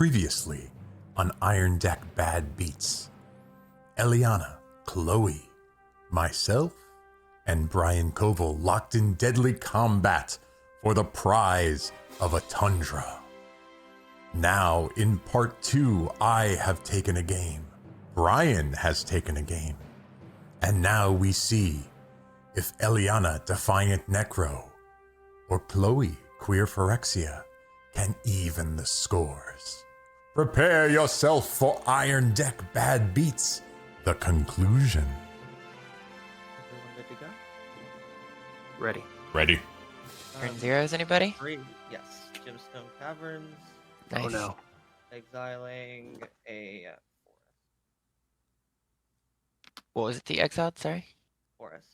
Previously on Iron Deck Bad Beats, Eliana, Chloe, myself, and Brian Koval locked in deadly combat for the prize of a tundra. Now, in part 2, I have taken a game. Brian has taken a game. And now we see if Eliana, DefiantNecro, or Chloe, QueerPhyrexia, can even the scores. Prepare yourself for Iron Deck Bad Beats, the conclusion. Everyone good to go? Ready. Ready? Turn zeros, anybody? 3, yes. Gemstone Caverns, Nice. Oh no. exiling a What was it, the exiled? Sorry. forest.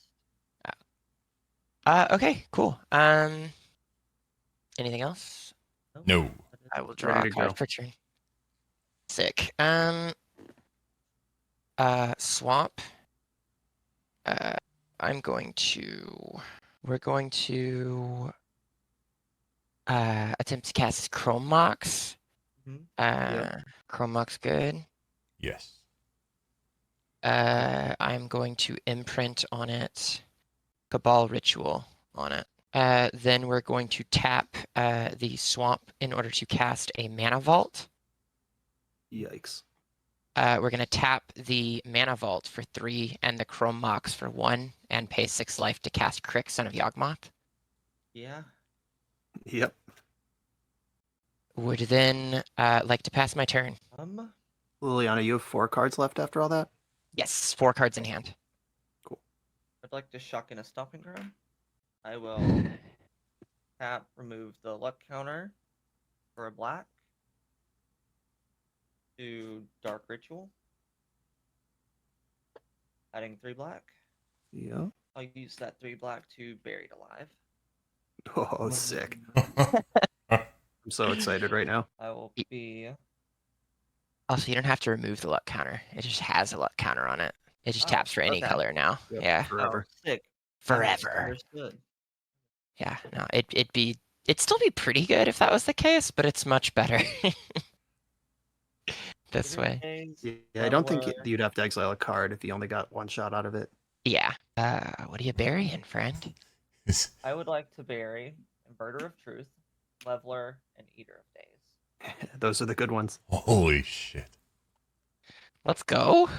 Okay, cool. Anything else? No. I will draw Ready a to card go. for turn. Sick. Swamp. We're going to attempt to cast Chrome Mox. Mhm. Chrome Mox good. Yes. I'm going to imprint on it Cabal Ritual on it. Then we're going to tap the swamp in order to cast a Mana Vault. Yikes. We're going to tap the Mana Vault for 3 and the Chrome Mox for 1 and pay 6 life to cast Crick, Son of Yawgmoth. Yeah. Yep. Would then like to pass my turn. Liliana, you have 4 cards left after all that? Yes, 4 cards in hand. I'd like to shock in a stomping ground. I will tap, remove the luck counter for a black. Do Dark Ritual. Adding 3 black. Yeah. I'll use that 3 black to Buried Alive. Oh, sick. I'm so excited right now. I will be. Also, you don't have to remove the luck counter. It just has a luck counter on it. It just Oh, taps for any okay. color now. Yep, Yeah, Forever. Oh, sick. forever. Understood. Yeah, no, it'd still be pretty good if that was the case, but it's much better this way. Yeah, I don't think Leveler. you'd have to exile a card if you only got 1 shot out of it. Yeah. What are you burying, friend? I would like to bury Inverter of Truth, Leveler, and Eater of Days. Those are the good ones. Holy shit. Let's go.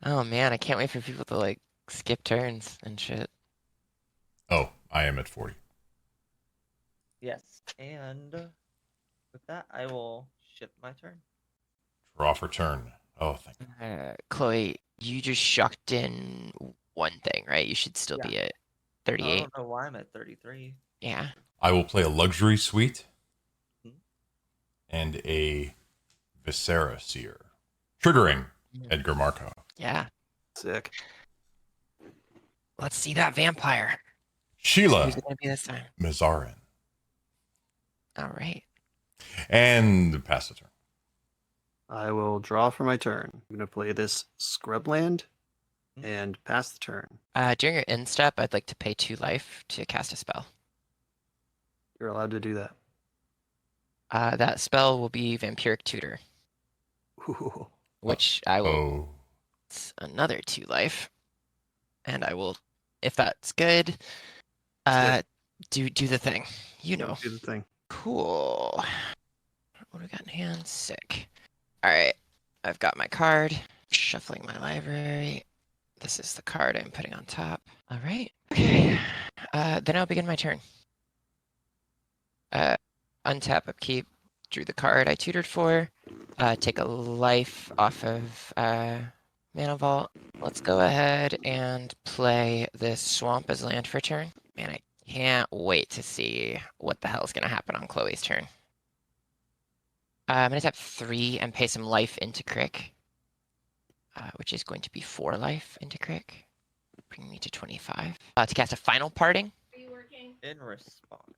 Oh man, I can't wait for people to like skip turns and shit. Oh, I am at 40. Yes, and with that, I will ship my turn. Draw for turn. Oh, thank you. Chloe, you just shucked in one thing, right? You should still be at I 38. don't know why I'm at 33. Yeah. I will play a luxury suite Mhm. and a Viscera Seer, triggering Edgar Marco. Yeah. Sick. Let's see that vampire. Sheila Who's it gonna be this time? Mazarin. All right. And pass the turn. I will draw for my turn. I'm going to play this Scrubland and pass the turn. During your end step, I'd like to pay 2 life to cast a spell. You're allowed to do that. That spell will be Vampiric Tutor, Ooh. which I will. Oh. It's another 2 life, and I will, if that's good, do the thing. You know. Do the thing. Cool. What do we got in hand? Sick. All right, I've got my card. Shuffling my library. This is the card I'm putting on top. All right. Okay. Then I'll begin my turn. Untap, upkeep. Drew the card I tutored for. Take a life off of Mana Vault. Let's go ahead and play this Swamp as land for turn. Man, I can't wait to see what the hell is going to happen on Chloe's turn. I'm going to tap 3 and pay some life into Crick, which is going to be 4 life into Crick, bringing me to 25. To cast a Final Parting. Are you working? In response,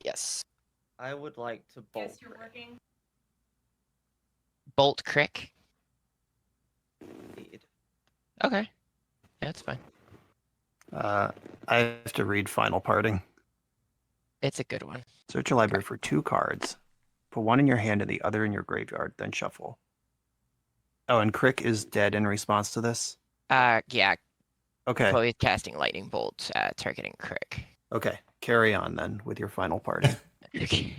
Yes. I would like to bolt. Yes, you're working. Bolt Crick. Indeed. Okay. Yeah, that's fine. I have to read Final Parting. It's a good one. Search your library for 2 cards. Put one in your hand and the other in your graveyard, then shuffle. Oh, and Crick is dead in response to this? Yeah, Okay. Chloe's casting Lightning Bolt, targeting Crick. Okay. Carry on then with your final party. Okay.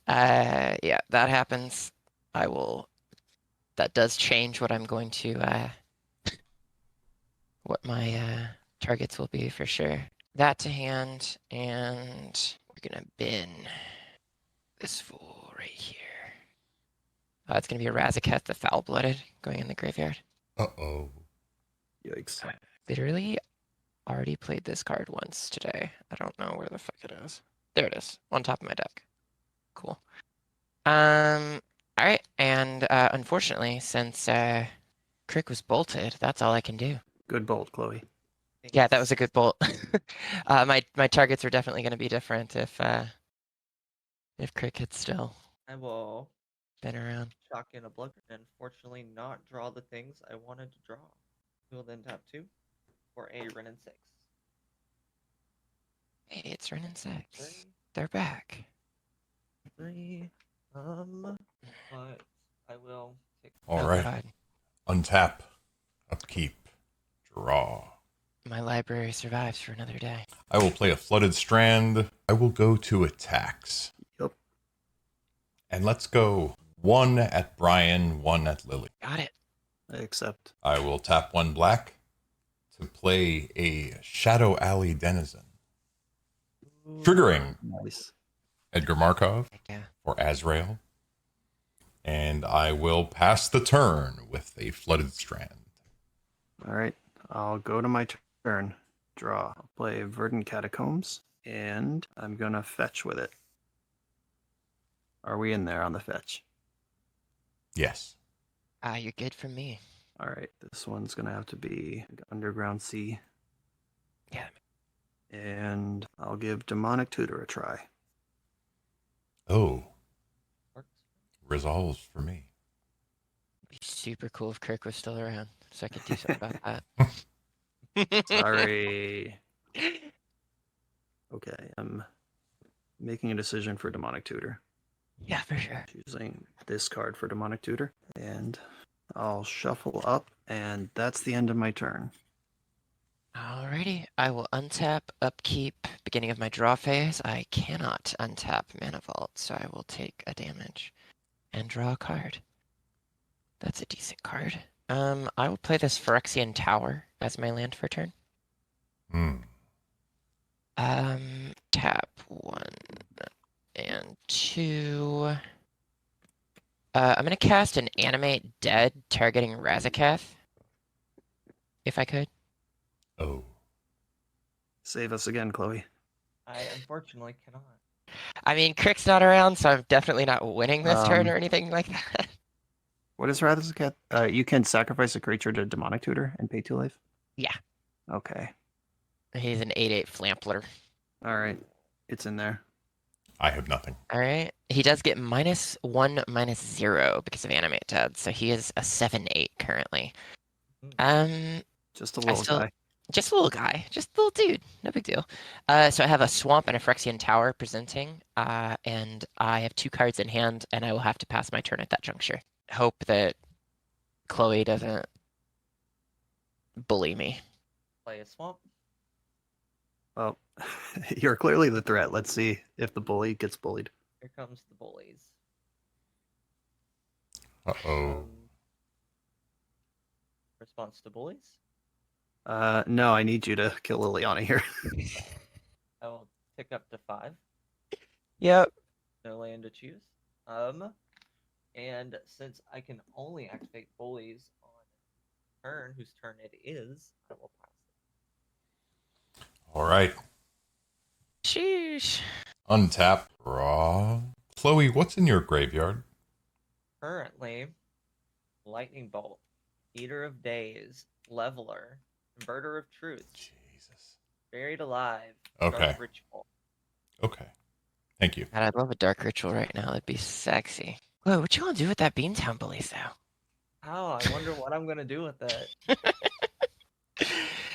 Yeah, that happens. I will. That does change what I'm going to, what my targets will be for sure. That to hand, and we're gonna bin this fool right here. It's gonna be a Razaketh the Foul-Blooded going in the graveyard. Uh-oh. Yikes. Literally already played this card once today. I don't know where the fuck it is. There it is, on top of my deck. Cool. All right, and unfortunately, since Crick was bolted, that's all I can do. Good bolt, Chloe. Yeah, that was a good bolt. My targets are definitely going to be different if Crick had still I will been around. shock in a blood and unfortunately not draw the things I wanted to draw. We will then tap 2 for a Ren and 6. Hey, it's Ren and 6. 3, They're back. 3. But I will take. All Oh, right. God. Untap. Upkeep. Draw. My library survives for another day. I will play a Flooded Strand. I will go to attacks. Yep. And let's go 1 at Brian, 1 at Lily. Got it. I accept. I will tap 1 black to play a Shadow Alley Denizen. Triggering Nice. Edgar Markov Yeah. for Azrael. And I will pass the turn with a Flooded Strand. All right. I'll go to my turn. Draw. I'll play Verdant Catacombs, and I'm going to fetch with it. Are we in there on the fetch? Yes. You're good for me. All right. This one's going to have to be Underground Sea. Yeah. And I'll give Demonic Tutor a try. Oh, Works. resolves for me. It'd be super cool if Crick was still around, so I could do something about that. Sorry. Okay. I'm making a decision for Demonic Tutor. Yeah, for sure. Choosing this card for Demonic Tutor. And I'll shuffle up, and that's the end of my turn. Alrighty, I will untap, upkeep, beginning of my draw phase. I cannot untap Mana Vault, so I will take a damage and draw a card. That's a decent card. I will play this Phyrexian Tower as my land for turn. Tap 1 and 2. I'm gonna cast an Animate Dead targeting Razaketh, if I could. Oh. Save us again, Chloe. I unfortunately cannot. I mean, Crick's not around, so I'm definitely not winning this turn or anything like that. What is Razaketh? You can sacrifice a creature to Demonic Tutor and pay 2 life? Yeah. Okay. He's an 8/8 Flampler. All right. It's in there. I have nothing. All right. He does get -1, -0 because of Animate Dead, so he is a 7/8 currently. Just a little still- guy. Just a little guy, just a little dude, no big deal. So I have a Swamp and a Phyrexian Tower presenting, and I have 2 cards in hand, and I will have to pass my turn at that juncture. Hope that Chloe doesn't bully me. Play a swamp. Well, you're clearly the threat. Let's see if the bully gets bullied. Here comes the bullies. Uh-oh. Response to bullies. No, I need you to kill Liliana here. I will pick up to 5. Yep. No land to choose. And since I can only activate bullies on turn, whose turn it is, I will pass. All right. Sheesh. Untap. Draw. Chloe, what's in your graveyard? Currently, Lightning Bolt, Eater of Days, Leveler, Converter of Truth, Jesus. Buried Alive, Okay. Dark Ritual. Okay. Thank you. God, I'd love a Dark Ritual right now. That'd be sexy. Whoa, what you gonna do with that Beantown bullies, though? Oh, I wonder what I'm gonna do with it.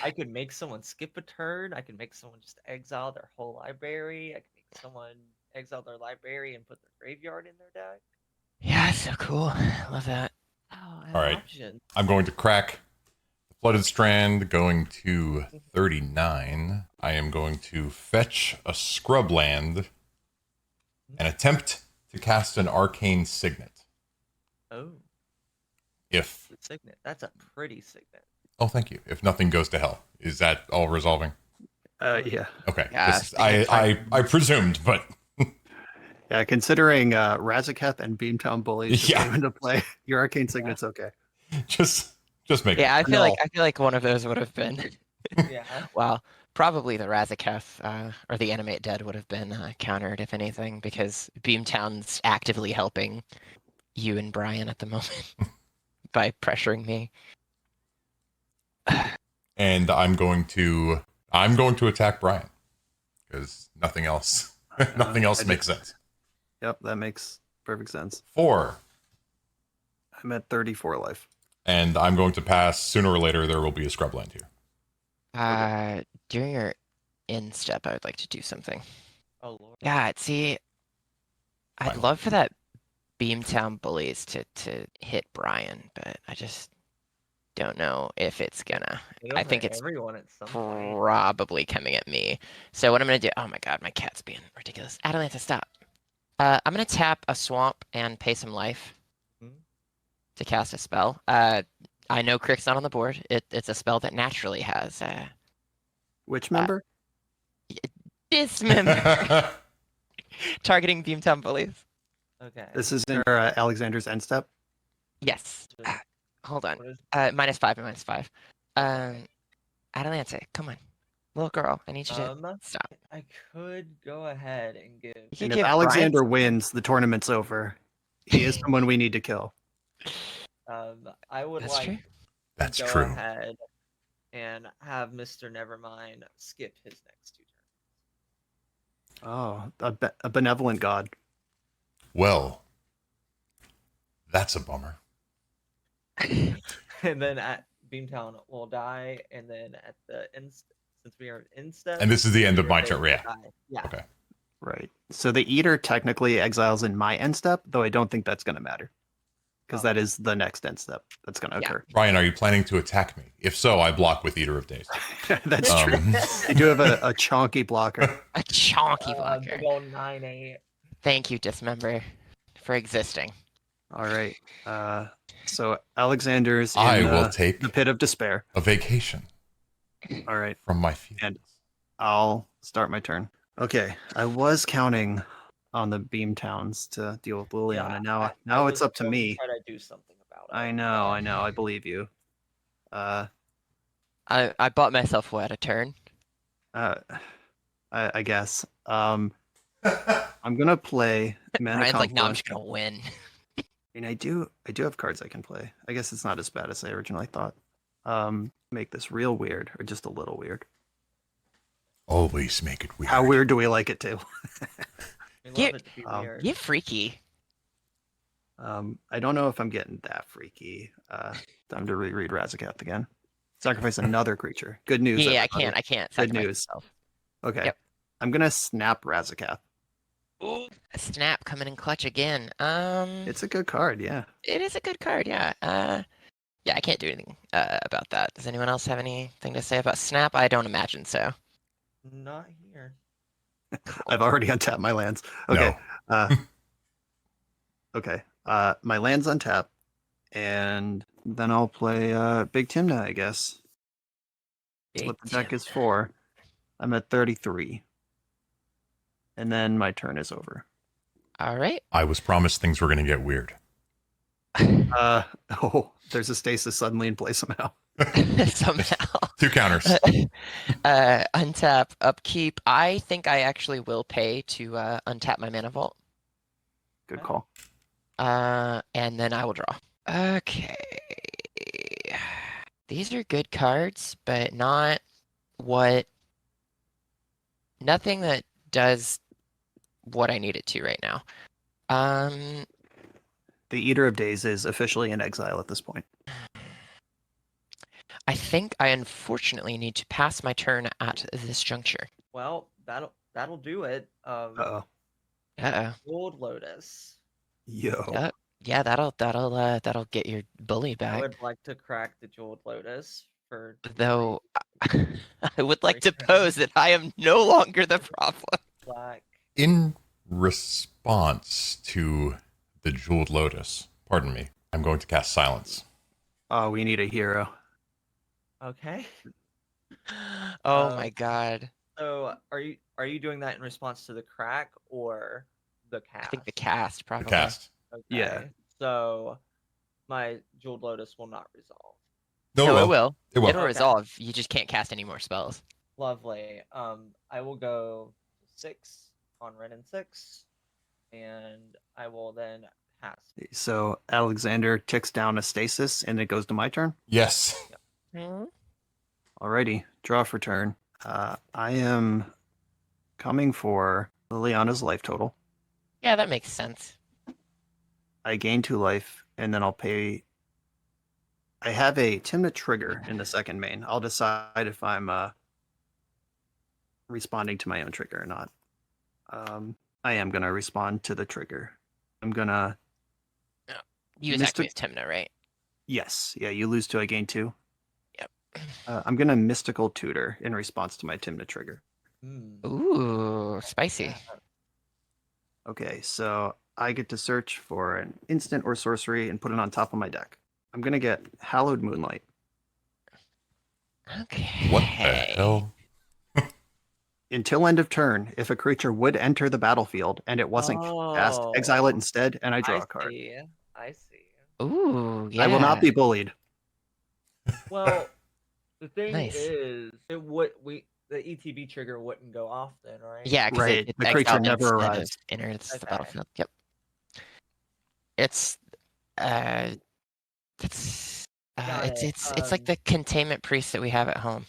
I could make someone skip a turn. I could make someone just exile their whole library. I could make someone exile their library and put their graveyard in their deck. Yeah, so cool. Love that. Oh, I have All right. options. I'm going to crack the Flooded Strand, going to 39. I am going to fetch a scrubland and attempt to cast an Arcane Signet. Oh, If the signet. That's a pretty signet. Oh, thank you. If nothing goes to hell, is that all resolving? Yeah. Okay. Yeah, Just- I presumed, but Yeah, considering Razaketh and Beamtown Bullies just Yeah. came into play, your Arcane Signet's okay. just make Yeah, I feel No. like one of those would have been. Yeah. Well, probably the Razaketh or the Animate Dead would have been countered, if anything, because Beamtown's actively helping you and Brian at the moment by pressuring me. And I'm going to attack Brian because nothing else makes sense. Yep, that makes perfect sense. 4. I'm at 34 life. And I'm going to pass. Sooner or later, there will be a scrubland here. During your end step, I would like to do something. Oh lord. Yeah, see, I'd Fine. love for that Beamtown Bullies to hit Brian, but I just don't know if it's gonna. It'll I think hit it's everyone at some point. probably coming at me. So what I'm gonna do? Oh my god, my cat's being ridiculous. Atalanta, stop. I'm gonna tap a swamp and pay some life Mhm. to cast a spell. I know Crick's not on the board. It's a spell that naturally has Which member? dismember, targeting Beamtown Bullies. Okay. This is in Alexander's end step. Yes. So, Hold on. what is- -5 and -5. Atalanta, come on, little girl. I need you to stop. I could go ahead and give. You And can if give Alexander wins, the tournament's over. He is someone we need to kill. I would That's like true. to That's go true. ahead and have Mr. Nevermind skip his next 2 Oh, a benevolent god. Well, that's a bummer. turns. And then at Beamtown will die, and then at the end, since we are in step. And this is the end of my they turn. will Yeah. die. Yeah. Okay. Right. So the Eater technically exiles in my end step, though I don't think that's going to matter. Because Oh. that is the next end step that's going to Yeah. occur. Brian, are you planning to attack me? If so, I block with Eater of Days. That's true. You do have a chonky blocker. A chonky blocker. Big old 9/8. Thank you, Dismember, for existing. All right. So Alexander's in I will take the pit of despair. a vacation All right. from my feelings. I'll start my turn. Okay. I was counting on the Beam Towns to deal with Liliana. I now was it's up to going me. Try to do something about it. I know. I believe you. I bought myself what, a turn? I guess. I'm gonna play Mana Brian's like, no, I'm Confluence. just gonna win. And I do have cards I can play. I guess it's not as bad as I originally thought. Make this real weird, or just a little weird. Always make it weird. How weird do we like it to? We Yeah, love it to be weird. You freaky. I don't know if I'm getting that freaky. Time to reread Razaketh again. Sacrifice another creature. Good news. Yeah, everybody. I can't. Good sacrifice news. myself. Okay. Yep. I'm gonna snap Razaketh. Ooh, a snap coming in clutch again. It's a good card, yeah. It is a good card, yeah. Yeah, I can't do anything about that. Does anyone else have anything to say about snap? I don't imagine so. Not here. I've already untapped my lands. Okay. Okay. My land's untapped, and then I'll play Big Timna, I guess. That's what the deck is for. I'm at 33. And then my turn is over. All right. I was promised things were going to get weird. There's a stasis suddenly in place somehow. Somehow. 2 counters. Untap, upkeep. I think I actually will pay to untap my mana vault. Good call. And then I will draw. Okay. These are good cards, but nothing that does what I need it to right now. The Eater of Days is officially in exile at this point. I think I unfortunately need to pass my turn at this juncture. Well, that'll do it. Uh-oh. Gold Lotus. Yo. Yeah, that'll get your bully I back. would like to crack the Jeweled Lotus for Though I would like to Break pose that I am no longer the problem. black. In response to the Jeweled Lotus, pardon me, I'm going to cast Silence. Oh, we need a hero. Okay. Oh my god. So are you doing that in response to the crack or the I cast? think the cast The probably. cast. Okay. Yeah. So my Jeweled Lotus will not resolve. No, well. it will. It will. It'll Okay. resolve. You just can't cast any more spells. Lovely. I will go 6 on Ren and 6, and I will then pass. So Alexander ticks down a stasis, and it goes to my turn. Yes. Alrighty, draw for turn. I am coming for Liliana's life total. Yeah, that makes sense. I gain 2 life, and then I'll pay. I have a Timna trigger in the second main. I'll decide if I'm responding to my own trigger or not. I am gonna respond to the trigger. I'm gonna. You attack me with Timna, right? Yes, yeah. You lose 2, I gain 2. Yep. I'm gonna mystical tutor in response to my Timna trigger. Ooh, spicy. Okay, so I get to search for an instant or sorcery and put it on top of my deck. I'm gonna get Hallowed Moonlight. Okay. What the hell? Until end of turn, if a creature would enter the battlefield and it wasn't cast, exile it instead, and I draw a card. I see. Ooh, yeah. I will not be bullied. Well, the thing Nice. is, the ETB trigger wouldn't go off then, right? Yeah, because Right, it the creature exiled never instead of arrives. enters the Okay. battlefield. Yep. It's it's Got it. it's like the containment priest that we have at home,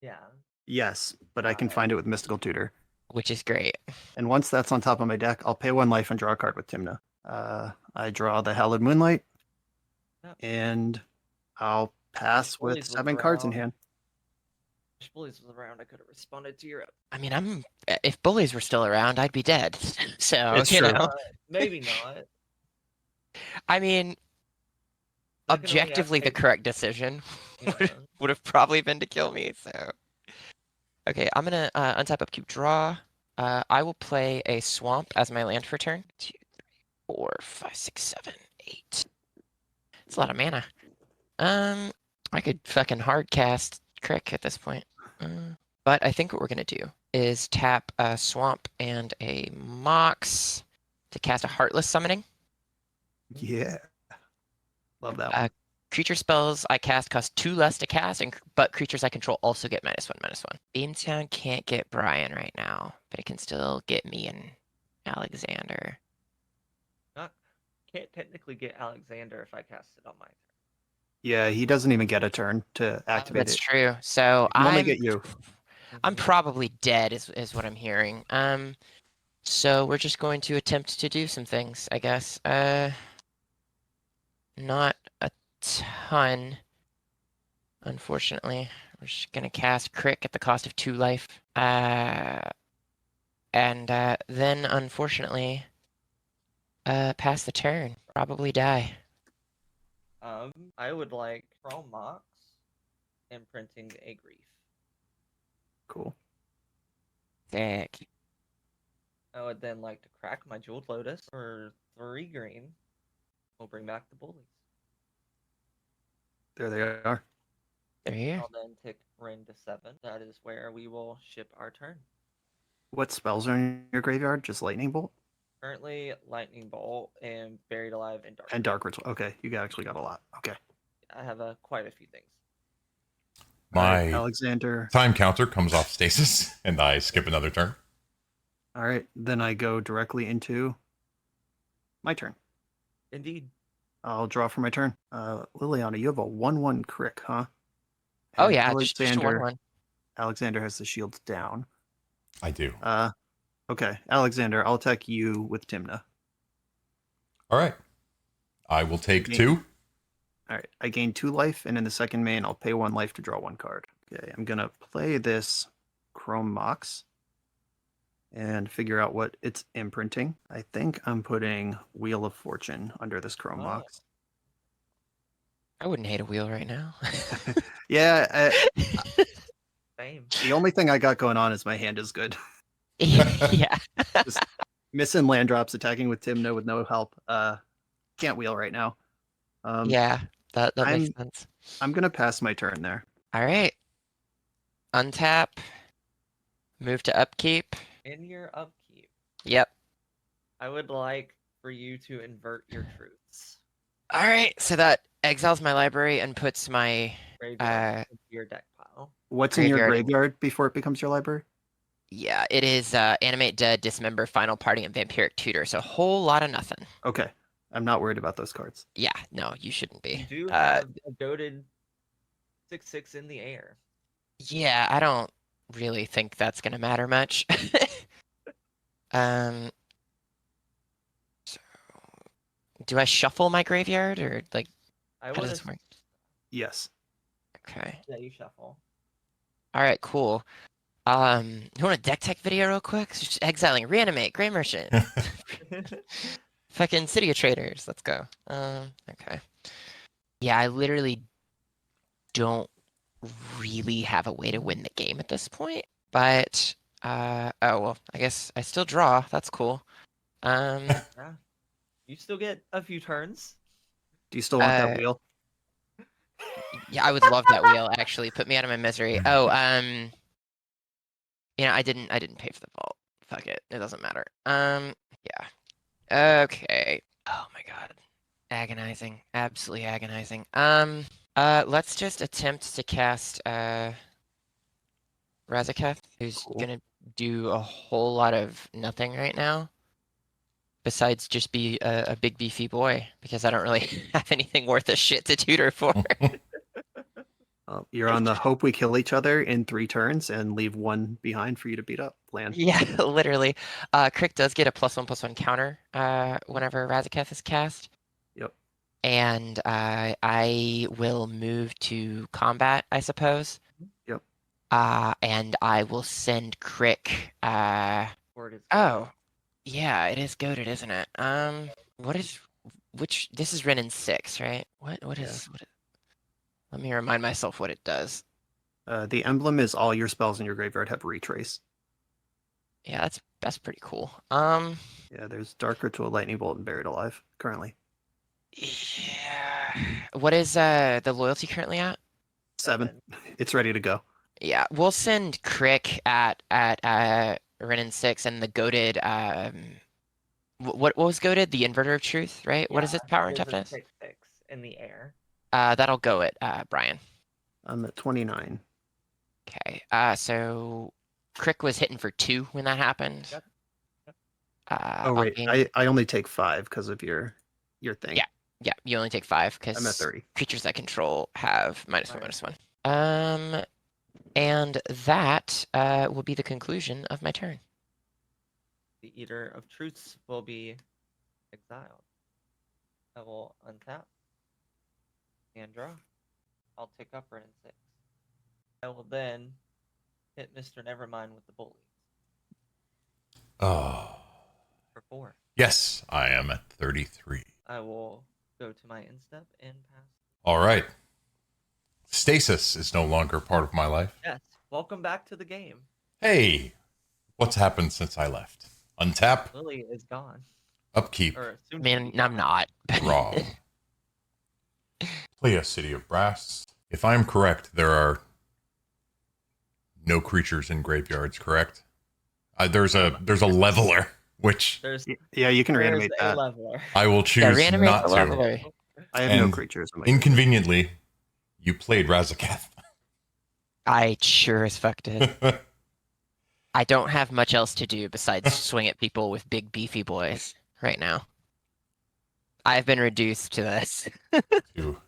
Yeah. Yes, but I can find it with mystical tutor. which is great. And once that's on top of my deck, I'll pay 1 life and draw a card with Timna. I draw the Hallowed Moonlight, Yep. and I'll pass with Bullies was 7 cards in around. hand. If Bullies was around, I could have responded to your. I mean, if bullies were still around, I'd be dead. So It's you true. know, Maybe not. I mean, I can only objectively, the ask- correct decision Yeah. would have probably been to kill me. So, okay, I'm gonna untap upkeep draw. I will play a swamp as my land for turn. 2, 3, 4, 5, 6, 7, 8. It's a lot of mana. I could fucking hard cast Crick at this point. But I think what we're gonna do is tap a swamp and a mox to cast a heartless summoning. Yeah. Love that one. Creature spells I cast cost 2 less to cast, but creatures I control also get -1/-1. Beantown can't get Brian right now, but it can still get me and Alexander. Can't technically get Alexander if I cast it on my turn. Yeah, he doesn't even get a turn to activate That's it. true. So He can only get you. I'm probably dead, is what I'm hearing. So we're just going to attempt to do some things, I guess. Not a ton, unfortunately. We're just gonna cast Crick at the cost of 2 life. And then, unfortunately, pass the turn. Probably die. I would like Chrome Mox imprinting a grief. Cool. Sick. I would then like to crack my Jeweled Lotus for 3 green. We'll bring back the bullies. There they are. They're here. I'll then tick Ren to 7. That is where we will ship our turn. What spells are in your graveyard? Just Lightning Bolt Currently, Lightning Bolt and Buried Alive and Dark. and Dark Ritual. Okay, you actually got a lot. Okay. I have quite a few things. My Alexander. time counter comes off stasis, and I skip another turn. All right, then I go directly into my turn. Indeed. I'll draw for my turn. Liliana, you have a 1/1 crick, huh? Oh And yeah, just a Alexander. 1/1. Alexander has the shields down. I do. Okay, Alexander, I'll attack you with Timna. All right. I will take Me. 2. All right, I gain 2 life, and in the second main, I'll pay 1 life to draw 1 card. Okay, I'm gonna play this Chrome Mox and figure out what it's imprinting. I think I'm putting Wheel of Fortune under this Chrome Oh. Mox. I wouldn't hate a wheel right now. Yeah, Same. the only thing I got going on is my hand is good. Yeah. Just missing land drops, attacking with Timno with no help. Can't wheel right now. Yeah, that makes sense. I'm gonna pass my turn there. All right. Untap. Move to upkeep. In your upkeep, Yep. I would like for you to invert your truths. All right. So that exiles my library and puts my Graveyard into your deck pile. What's in your Graveyard. graveyard before it becomes your library? yeah. It is animate, dead, dismember, final party, and vampiric tutor. So a whole lot of nothing. Okay, I'm not worried about those cards. Yeah. No, you shouldn't You be. do have a goaded 6/6 in the air. Yeah, I don't really think that's gonna matter much. So do I shuffle my graveyard or like I how would does this work? Yes. Okay. that you shuffle. All right, cool. You want a deck tech video real quick? Just exiling, reanimate, Gray Merchant, fucking City of Traders. Let's go. Okay. Yeah, I literally don't really have a way to win the game at this point. But oh well, I guess I still draw. That's cool. Yeah. You still get a few turns. Do you still want that Uh, wheel? Yeah, I would love that wheel. Actually, put me out of my misery. Oh, I didn't pay for the vault. Fuck it. It doesn't matter. Yeah. Okay. Oh my god. Agonizing. Absolutely agonizing. Let's just attempt to cast Razaketh, who's Cool. gonna do a whole lot of nothing right now. Besides just be a big beefy boy, because I don't really have anything worth a shit to tutor for. You're on the hope we kill each other in 3 turns and leave 1 behind for you to beat up plan. Yeah, literally. Crick does get a +1/+1 counter whenever Razaketh is cast. Yep. And I will move to combat, I suppose. Yep. And I will send Crick. Or it is Oh, yeah, it is goaded, isn't it? This is Renin 6, right? What is Let me remind myself what it does. The emblem is all your spells in your graveyard have retrace. Yeah, that's pretty cool. Yeah, there's Dark Ritual, Lightning Bolt, and Buried Alive currently. Yeah. What is the loyalty currently at? 7. It's ready to go. Yeah, we'll send Crick at Renin 6 and the goaded what was goaded? The Inverter of Truth, right? What is its power and there's a toughness? 6/6 in the air. That'll go at Brian. I'm at 29. Okay. So Crick was hitting for 2 when that happened. Yep. Oh wait, I only take 5 because of your thing. Yeah, you only take 5 I'm at because 30. creatures I control have -1, Right. -1. And that will be the conclusion of my turn. The Eater of Truths will be exiled. I will untap and draw. I'll take up Renin 6. I will then hit Mr. Nevermind with the bully Oh, for 4. yes, I am at 33. I will go to my instep and pass. All right. Stasis is no longer part of my life. Yes, welcome back to the game. Hey, what's happened since I left? Untap, Lily is gone. upkeep, Or soon to Man, be I'm gone. not. draw. Play a City of Brass. If I'm correct, there are no creatures in graveyards, correct? There's a leveler, which There's Yeah, you can reanimate a that. leveler. I will Yeah, choose reanimate not the to. leveler. I have no And creatures. In my Inconveniently, you played Razaketh. I sure as fuck did. I don't have much else to do besides swing at people with big beefy boys right now. I've been reduced to this. Two.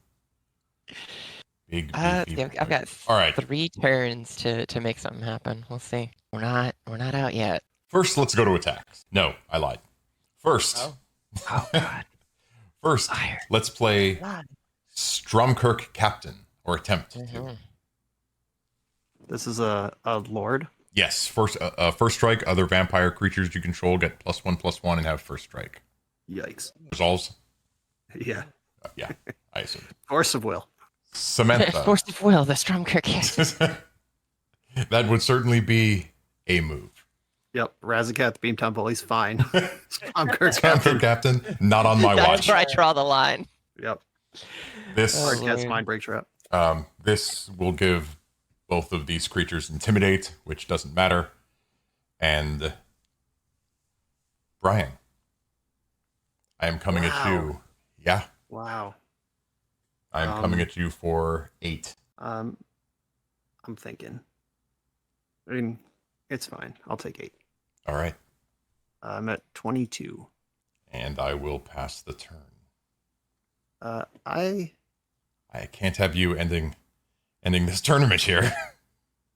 Big Yeah, beefy I've got boy. All right. 3 turns to make something happen. We'll see. We're not out yet. First, let's go to attacks. No, I lied. First, Oh. Oh god. first, Fire. let's play God. Stromkirk Captain, or attempt to. Mhm. This is a lord. Yes, first strike. Other vampire creatures you control get +1/+1 and have first strike. Yikes. Resolves? Yeah. Yeah, I assume. Force of will. Samantha. Force of will, the Stromkirk Captain. That would certainly be a move. Yep. Razakath, Beamtown Bully's fine. Stromkirk Stromkirk Captain. Captain, not on my That's watch. where I draw the line. Yep. This Hardcast Lord. Mind Break Trap. this will give both of these creatures intimidate, which doesn't matter. And Brian, I am coming at Wow. you. Yeah, Wow. I am coming at you for 8. I'm thinking. I mean, it's fine. I'll take 8. All right, I'm at 22. and I will pass the turn. I can't have you ending this tournament here.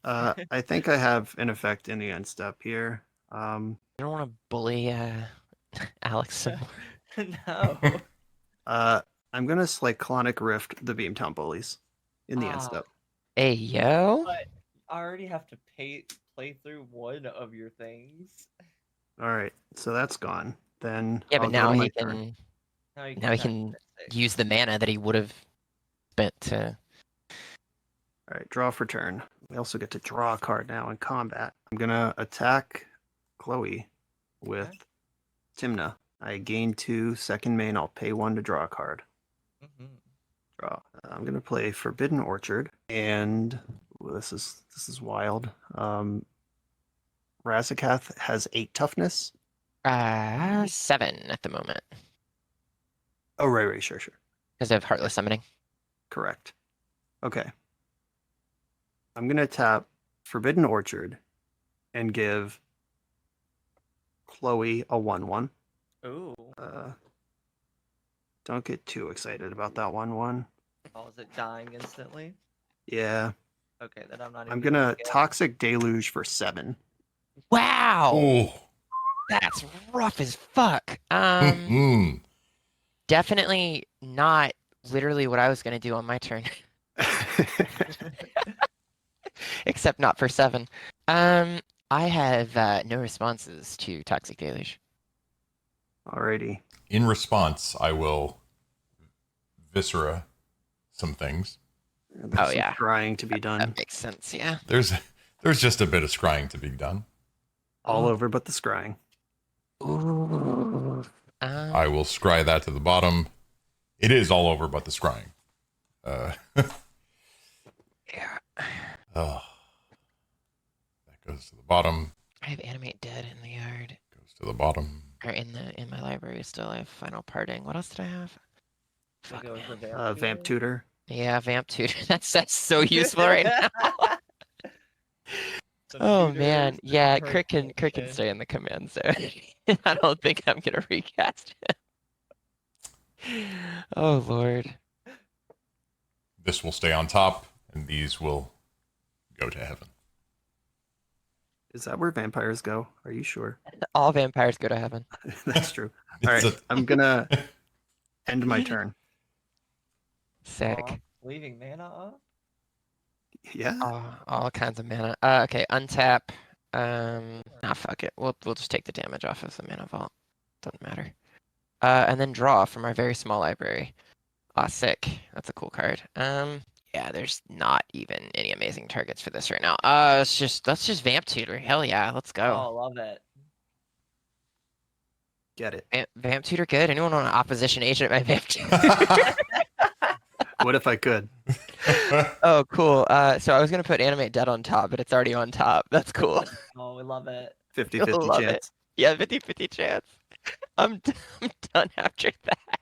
I think I have an effect in the end step here. You don't want to bully Alex some more. No. I'm gonna Cyclonic Rift the Beamtown Bullies in the end Ah. step. Hey, yo. But I already have to play through one of your things. All right, so that's gone. Then Yeah, I'll but go now to my he turn. can Now you now he attack can with six. use the mana that he would have spent to. All right, draw for turn. We also get to draw a card now in combat. I'm gonna attack Chloe with Okay. Timna. I gain 2, second main. I'll pay 1 to draw a card. Mhm. Draw. I'm gonna play Forbidden Orchard, and this is wild. Razakath has 8 toughness. 7 at the moment Oh, right, sure. because of Heartless Summoning. Correct. Okay. I'm gonna tap Forbidden Orchard and give Chloe a 1/1. Ooh. Don't get too excited about that 1/1. Oh, is it dying instantly? Yeah. Okay, then I'm not even I'm gonna gonna get- Toxic Deluge for 7. Wow, Oh, that's rough as fuck. Definitely not literally what I was gonna do on my turn, except not for 7. I have no responses to Toxic Deluge. Alrighty. in response, I will viscera some things. There's some yeah. Scrying to be done. That makes sense, yeah. There's just a bit of scrying to be done. All over but the Scrying. Ooh. I will scry that to the bottom. It is all over but the scrying. Yeah. Oh, that goes to the bottom. I have Animate Dead in the yard. Goes to the bottom. Or in my library still. I have Final Parting. What else did I have? There Fuck, goes man. the Vamp Tutor. Yeah, Vamp Tutor. That's so useful right now. Some Oh tutors man, and yeah, her Crick can function. stay in the command zone. I don't think I'm gonna recast him. Oh lord. This will stay on top, and these will go to heaven. Is that where vampires go? Are you sure? All vampires go to heaven. That's true. All right, I'm gonna end my turn. Sick. Aw, leaving mana up? Yeah. All kinds of mana. Okay, untap. Fuck it. We'll just take the damage off of the mana vault. Doesn't matter. And then draw from our very small library. Sick. That's a cool card. Yeah, there's not even any amazing targets for this right now. Let's just Vamp Tutor. Hell yeah, let's go. Oh, love it. Get it. Vamp Tutor good? Anyone want an opposition agent at my Vamp Tutor? What if I could? Oh, cool. So I was gonna put Animate Dead on top, but it's already on top. That's cool. Oh, we love it. 50-50 Love chance. Yeah, 50-50 chance. I'm done after that.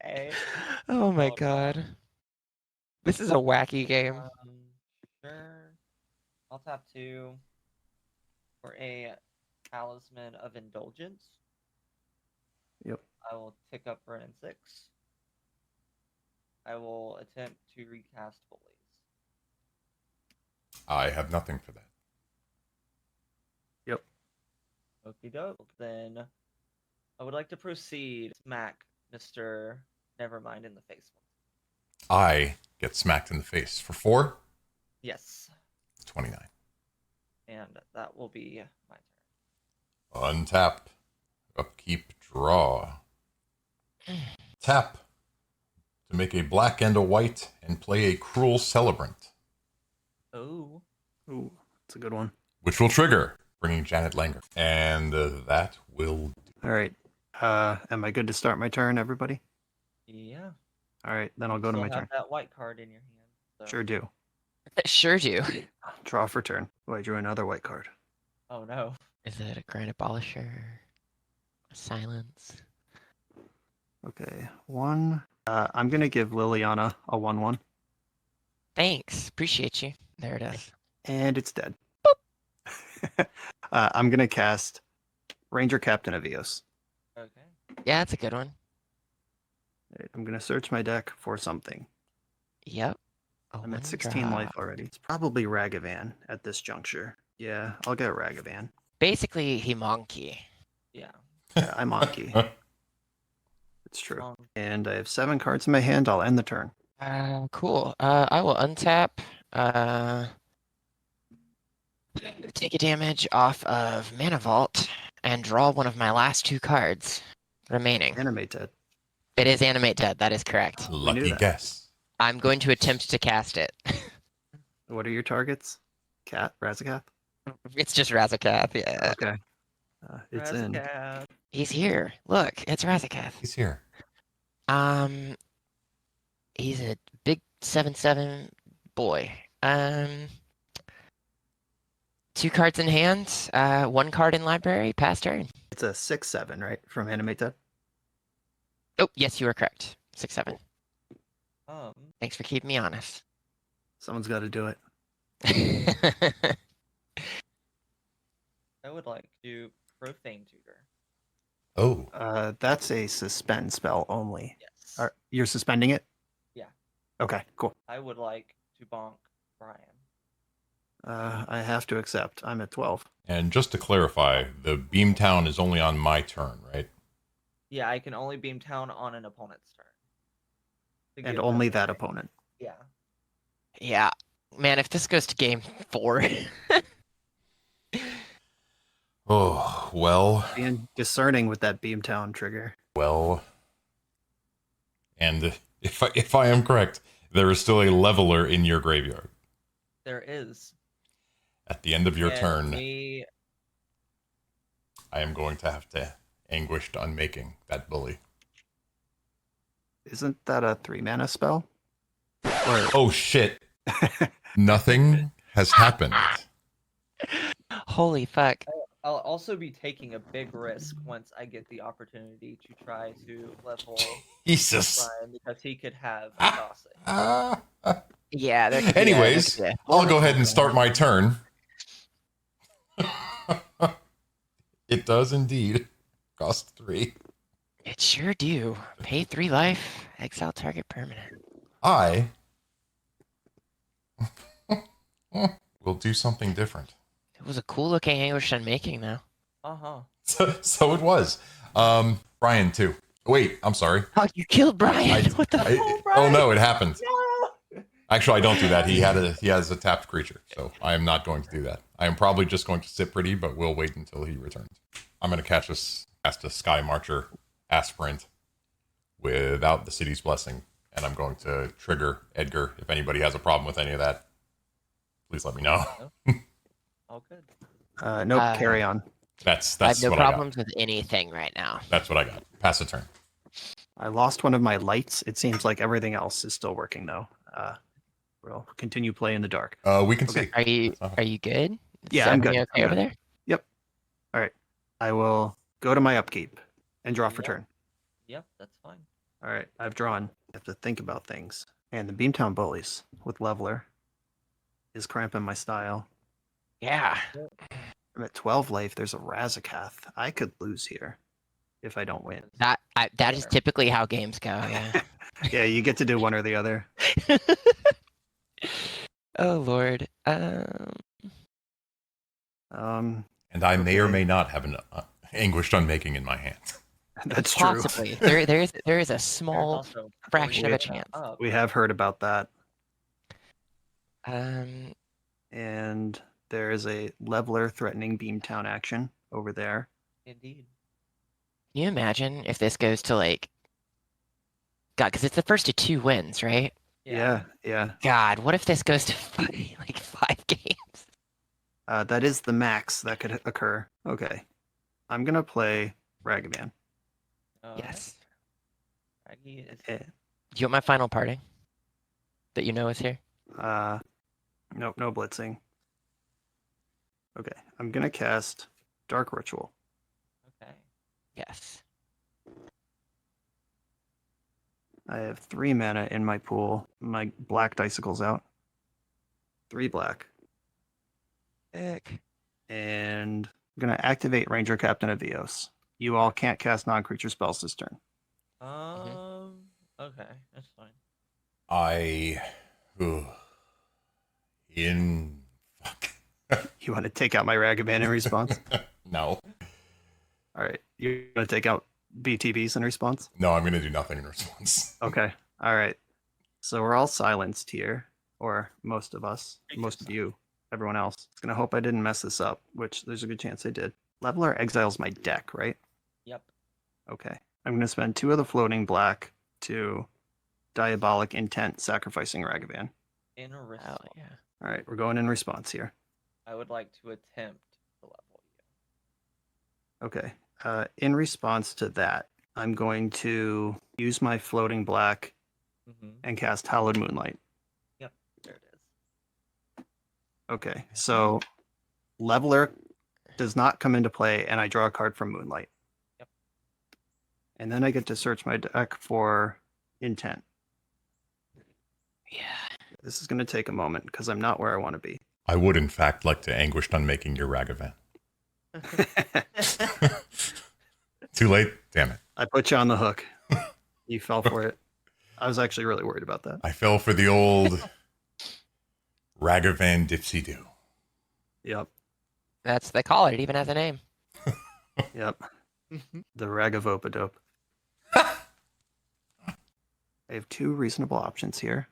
Hey. Oh my Oh, no. god. This is a wacky game. Sure. I'll tap 2 for a Talisman of Indulgence. Yep. I will tick up for an 6. I will attempt to recast Bullies. I have nothing for that. Yep. Okie doke. Then I would like to proceed. Smack Mr. Nevermind in the face. I get smacked in the face for 4, Yes. 29. And that will be my turn. Untap. Upkeep, draw. Tap to make a black and a white and play a Cruel Celebrant, Oh. Ooh, that's a good one. which will trigger, bringing Janet Langer. And that will... All right. Am I good to start my turn, everybody? Yeah. All right, then I'll go to Still my have turn. that white card in your hand. So. Sure do. Sure do. Draw for turn. Oh, I drew another white card. Oh no. Is it a Grand Abolisher? A Silence? Okay, 1. I'm gonna give Liliana a 1/1, Thanks. Appreciate you. There it is. and it's dead. I'm gonna cast Ranger Captain Avios. Okay. Yeah, that's a good one. Alright, I'm gonna search my deck for something. Yep. I'm at 16 life already. It's probably Ragavan at this juncture. Yeah, I'll get Ragavan. Basically, Himonki. Yeah. Yeah, I'm Anki. It's true. Um, And I have 7 cards in my hand. I'll end the turn. Cool. I will untap. Take a damage off of Mana Vault and draw one of my last 2 cards remaining. Animate Dead. It is Animate Dead. That is correct. Lucky that. guess. I'm going to attempt to cast it. What are your targets? Cat? Razakath? It's just Razakath. Yeah. Okay. It's in. Razakath. He's here. Look, it's Razakath. He's here. He's a big 7/7 boy. 2 cards in hand, 1 card in library, pass turn. It's a 6/7, right? From Animate Dead? Oh, yes, you are correct. 6/7. Thanks for keeping me honest. Someone's got to do it. I would like to Profane Tutor. Oh. That's a suspend spell only. Yes. You're suspending it? Yeah. Okay, cool. I would like to bonk Brian. I have to accept. I'm at 12. And just to clarify, the Beamtown is only on my turn, right? Yeah, I can only beam town on an opponent's turn. To And give only them that a- opponent. Yeah. Yeah. Man, if this goes to game 4. Oh, well, Being discerning with that Beamtown trigger. well. And if I am correct, there is still a leveler in your graveyard. There is. At the end of your And turn, we- I am going to have to Anguished Unmaking that bully. Isn't that a 3-mana spell? Or Oh shit. Nothing has happened. Holy fuck. I'll also be taking a big risk once I get the opportunity to try to level Jesus. Brian because he could have a Gossip. Yeah, there could be Anyways, I'll go ahead and start my turn. It does indeed cost 3. It sure do. Pay 3 life, exile target permanent. I will do something different. It was a cool looking Anguish Unmaking though. Uh-huh. So it was. Brian too. Wait, I'm sorry. Oh, you killed Brian. What the Oh no, it happened. No! Actually, I don't do that. He has a tapped creature, so I am not going to do that. I am probably just going to sit pretty, but we'll wait until he returns. I'm going to cast a Sky Marcher Aspirant without the City's Blessing, and I'm going to trigger Edgar. If anybody has a problem with any of that, please let me know. All good. nope, carry on. That's I have no what problems with anything right now. That's what I got. Pass the turn. I lost one of my lights. It seems like everything else is still working though. We'll continue play in the dark. We can Okay. see. Are you good? Is Yeah, I'm good. everything Okay I'm over good. there? All right. I will go to my upkeep and draw for Yep. turn. Yep, that's fine. All right, I've drawn. I have to think about things. And the Beamtown Bullies with Leveler is cramping my style. Yeah. I'm at 12 life. There's a Razakath. I could lose here if I don't win. That is typically how games go. Yeah. Yeah, you get to do one or the other. Oh Lord. Um, And I may or Okay. may not have an Anguished Unmaking in my hand. That's true. Possibly. There is a There's small also fraction of a Freya chance. up. We have heard about that. Um, And there is a leveler threatening Beamtown action over there. Indeed. can you imagine if this goes to like, God, because it's the first of 2 wins, right? Yeah. God, what if this goes to like 5 games? That is the max that could occur. Okay. I'm going to play Ragavan. Yes. Raggy is Eh, Do you want my final parting? That you know is here? Nope, no blitzing. Okay. I'm going to cast Dark Ritual. okay. Yes. I have 3 mana in my pool. My black dicicle's out. 3 black. Heck. And I'm going to activate Ranger Captain of Eos. You all can't cast non-creature spells this turn. Okay, that's fine. Fuck. You want to take out my Ragavan in response? No. All right. You're going to take out BTBs in response? No, I'm gonna do nothing in response. Okay. All right. So we're all silenced here, or most of us, most of you, everyone else. It's going to hope I didn't mess this up, which there's a good chance I did. Leveler exiles my deck, right? Yep. Okay. I'm going to spend 2 of the floating black to Diabolic Intent, sacrificing Ragavan. In a response, Hell yeah. All right. We're going in response here. I would like to attempt to level you. Okay. In response to that, I'm going to use my floating black and cast Hallowed Moonlight. Yep, there it is. Okay, so Leveler does not come into play, and I draw a card from Moonlight. Yep. And then I get to search my deck for Intent. Yeah. This is going to take a moment because I'm not where I want to be. I would, in fact, like to anguished on making your Ragavan. Too late? Damn it. I put you on the hook. You fell for it. I was actually really worried about that. I fell for the old Ragavan Dipsy-Doo. Yep. They call it. It even has a name. Yep. The Ragavopadope. I have 2 reasonable options here.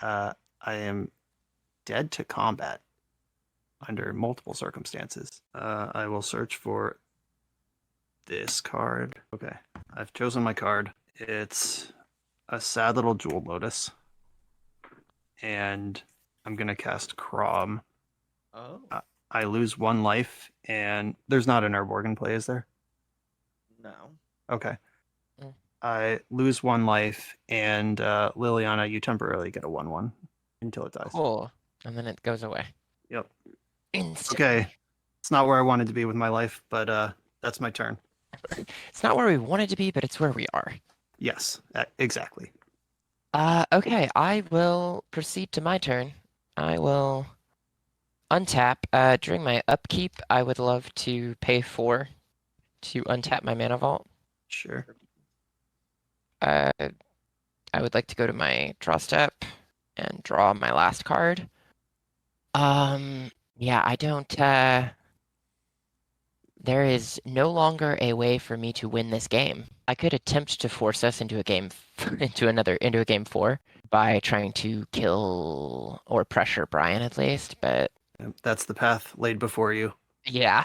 I am dead to combat under multiple circumstances. I will search for this card. Okay, I've chosen my card. It's a sad little Jewel Lotus. And I'm going to cast Crom. Oh, I lose 1 life, and there's not an Urborg in play, is there? no. Okay. Mm. I lose 1 life, and Liliana, you temporarily get a 1/1 until it dies. Cool. And then it goes away. Yep. Instantly. Okay. It's not where I wanted to be with my life, but that's my turn. It's not where we wanted to be, but it's where we are. Yes, exactly. Okay, I will proceed to my turn. I will untap. During my upkeep, I would love to pay 4 to untap my mana vault. Sure. I would like to go to my draw step and draw my last card. Yeah, I don't, there is no longer a way for me to win this game. I could attempt to force us into a game, into a game 4 by trying to kill or pressure Brian at least, but That's the path laid before you. yeah.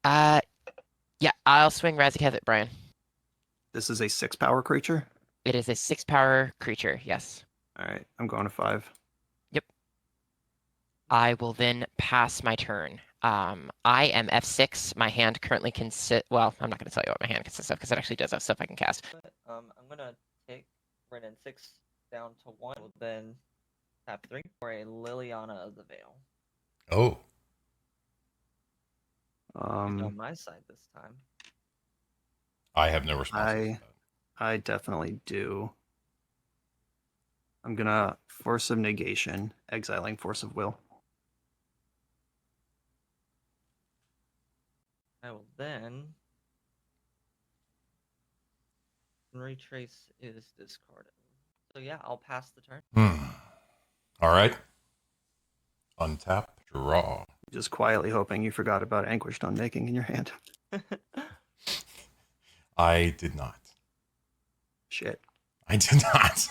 Yeah, I'll swing Razaketh at Brian. This is a 6-power creature. It is a 6-power creature, yes. All right, I'm going to 5. I will then pass my turn. I am F6. My hand currently consists. Well, I'm not going to tell you what my hand consists of because it actually does have stuff I can cast. But, I'm gonna take Renin 6 down to 1. Will then tap 3 for a Liliana of the Veil. Oh. Who's on my side this time. I have no response. I definitely do. I'm gonna Force of Negation, exiling Force of Will. I will then retrace is discarded. So yeah, I'll pass the turn. All right. Untap, draw. Just quietly hoping you forgot about Anguished on making in your hand. I did not. Shit. I did not.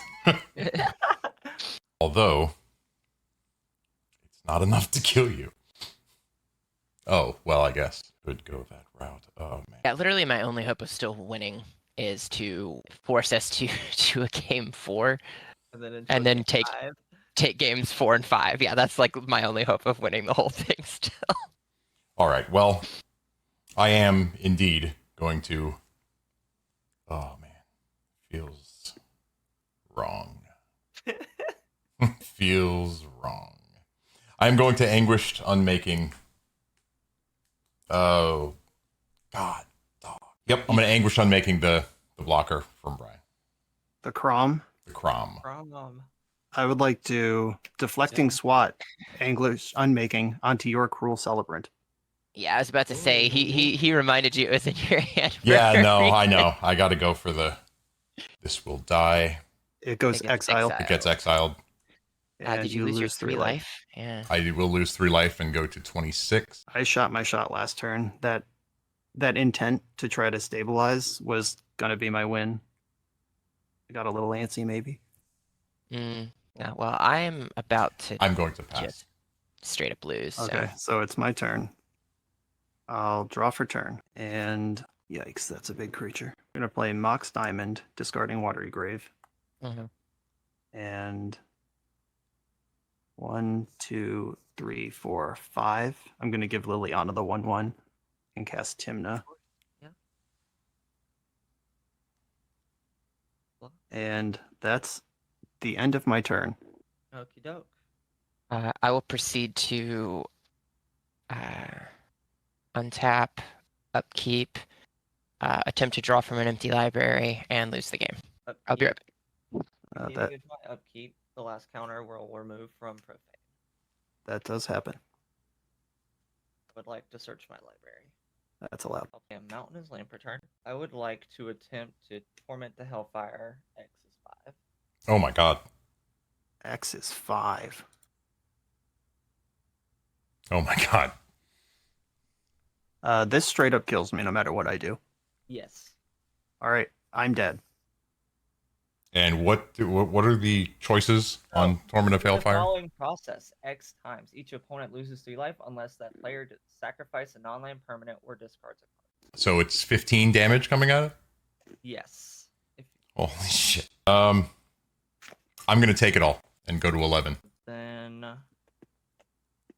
Although, it's not enough to kill you. Oh, well, I guess it would go that route. Oh, man. Yeah, literally my only hope of still winning is to force us to a game 4 and then take games 4 and 5. Yeah, that's like my only hope of winning the whole thing still. All right, well, I am indeed going to... Oh, man. Feels wrong. Feels wrong. I'm going to Anguished Unmaking. Oh, God. Dog. Yep, I'm going to Anguished Unmaking the blocker from Brian. The Crom. The Crom. I would like to deflecting swat, English unmaking onto your cruel celebrant. Yeah, I was about to say he reminded you it was in your hand. Yeah, no, I know. I got to go for the. This will die. It goes exile. It gets exiled. And did you lose your 3 life? Yeah. I will lose 3 life and go to 26. I shot my shot last turn. That intent to try to stabilize was gonna be my win. I got a little antsy, maybe. No, well, I am about to. I'm going to pass. Just straight up lose. Okay, so it's my turn. I'll draw for turn. And yikes, that's a big creature. I'm gonna play Mox Diamond, discarding Watery Grave. Mhm. And 1, 2, 3, 4, 5. I'm gonna give Liliana the 1/1 and cast Timna. Yeah. And that's the end of my turn. Okie doke. I will proceed to untap, upkeep, attempt to draw from an empty library, and lose the game. I'll be right back. That my upkeep. The last counter will remove from Profane. That does happen. I would like to search my library. That's allowed. I'll play a Mountain as land per turn. I would like to attempt to Torment the Hellfire. X is 5. Oh my God. X is 5. Oh my God. This straight up kills me no matter what I do. Yes. All right, I'm dead. And what are the choices on Torment of The Hellfire? following process X times. Each opponent loses 3 life unless that player sacrifices a non-land permanent or discards a card. So it's 15 damage coming at it? Yes. Holy shit. I'm going to take it all and go to 11. Then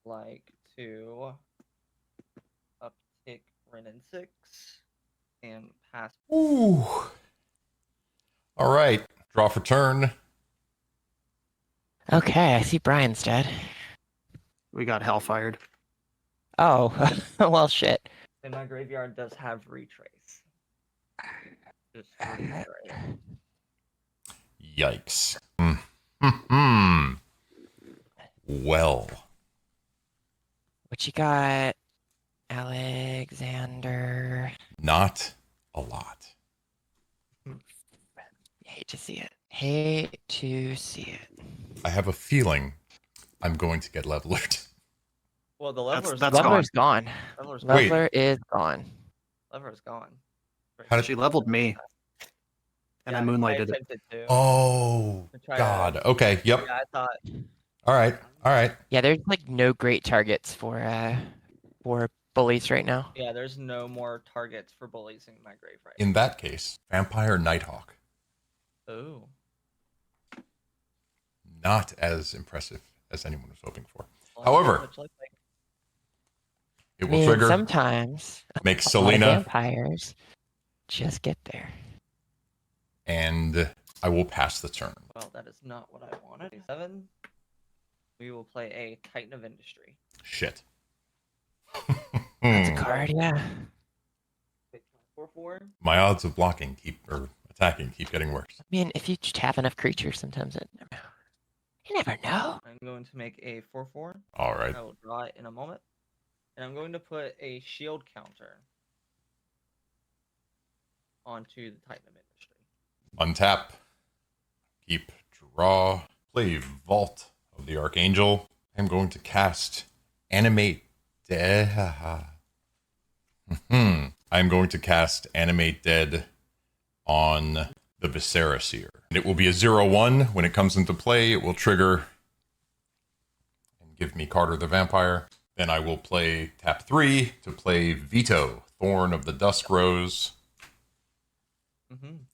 like to uptick Ren and 6 and pass. Ooh. All right. Draw for turn. Okay, I see Brian's dead. We got hellfired. Oh, well, shit. And my graveyard does have retrace. Just retrace. Yikes. Well. What you got, Alexander? Not a lot. Hate to see it. Hate to see it. I have a feeling I'm going to get leveled. Well, the leveler's That's Leveler's gone. Leveler's Wait. Leveler is gone. Leveler's gone. How did She leveled me, and I moonlighted it. attempted to. Oh, To try God. to- Okay. Yep. Yeah, I thought. All right. All right. Yeah, there's like no great targets for bullies right now. Yeah, there's no more targets for bullies in my grave right In that case, Vampire Nighthawk. now. Oh. Not as impressive as anyone was hoping for. Well, However, much like It I will mean, trigger, sometimes make a lot of Selena, vampires just get there. and I will pass the turn. well, that is not what I wanted. 7. We will play a Titan of Industry. Shit. That's a card, yeah. 4/4. My odds of blocking or attacking keep getting worse. I mean, if you just have enough creatures, sometimes you never know. I'm going to make a 4/4. All right. I will draw it in a moment. And I'm going to put a shield counter onto the Titan of Industry. Untap. Keep draw. Play Vault of the Archangel. I'm going to cast Animate. I'm I'm going to cast Animate Dead on the Viscera Seer. And it will be a 0/1. When it comes into play, it will trigger and give me Carter the Vampire. Then I will play tap 3 to play Veto, Thorn of the Dusk Rose.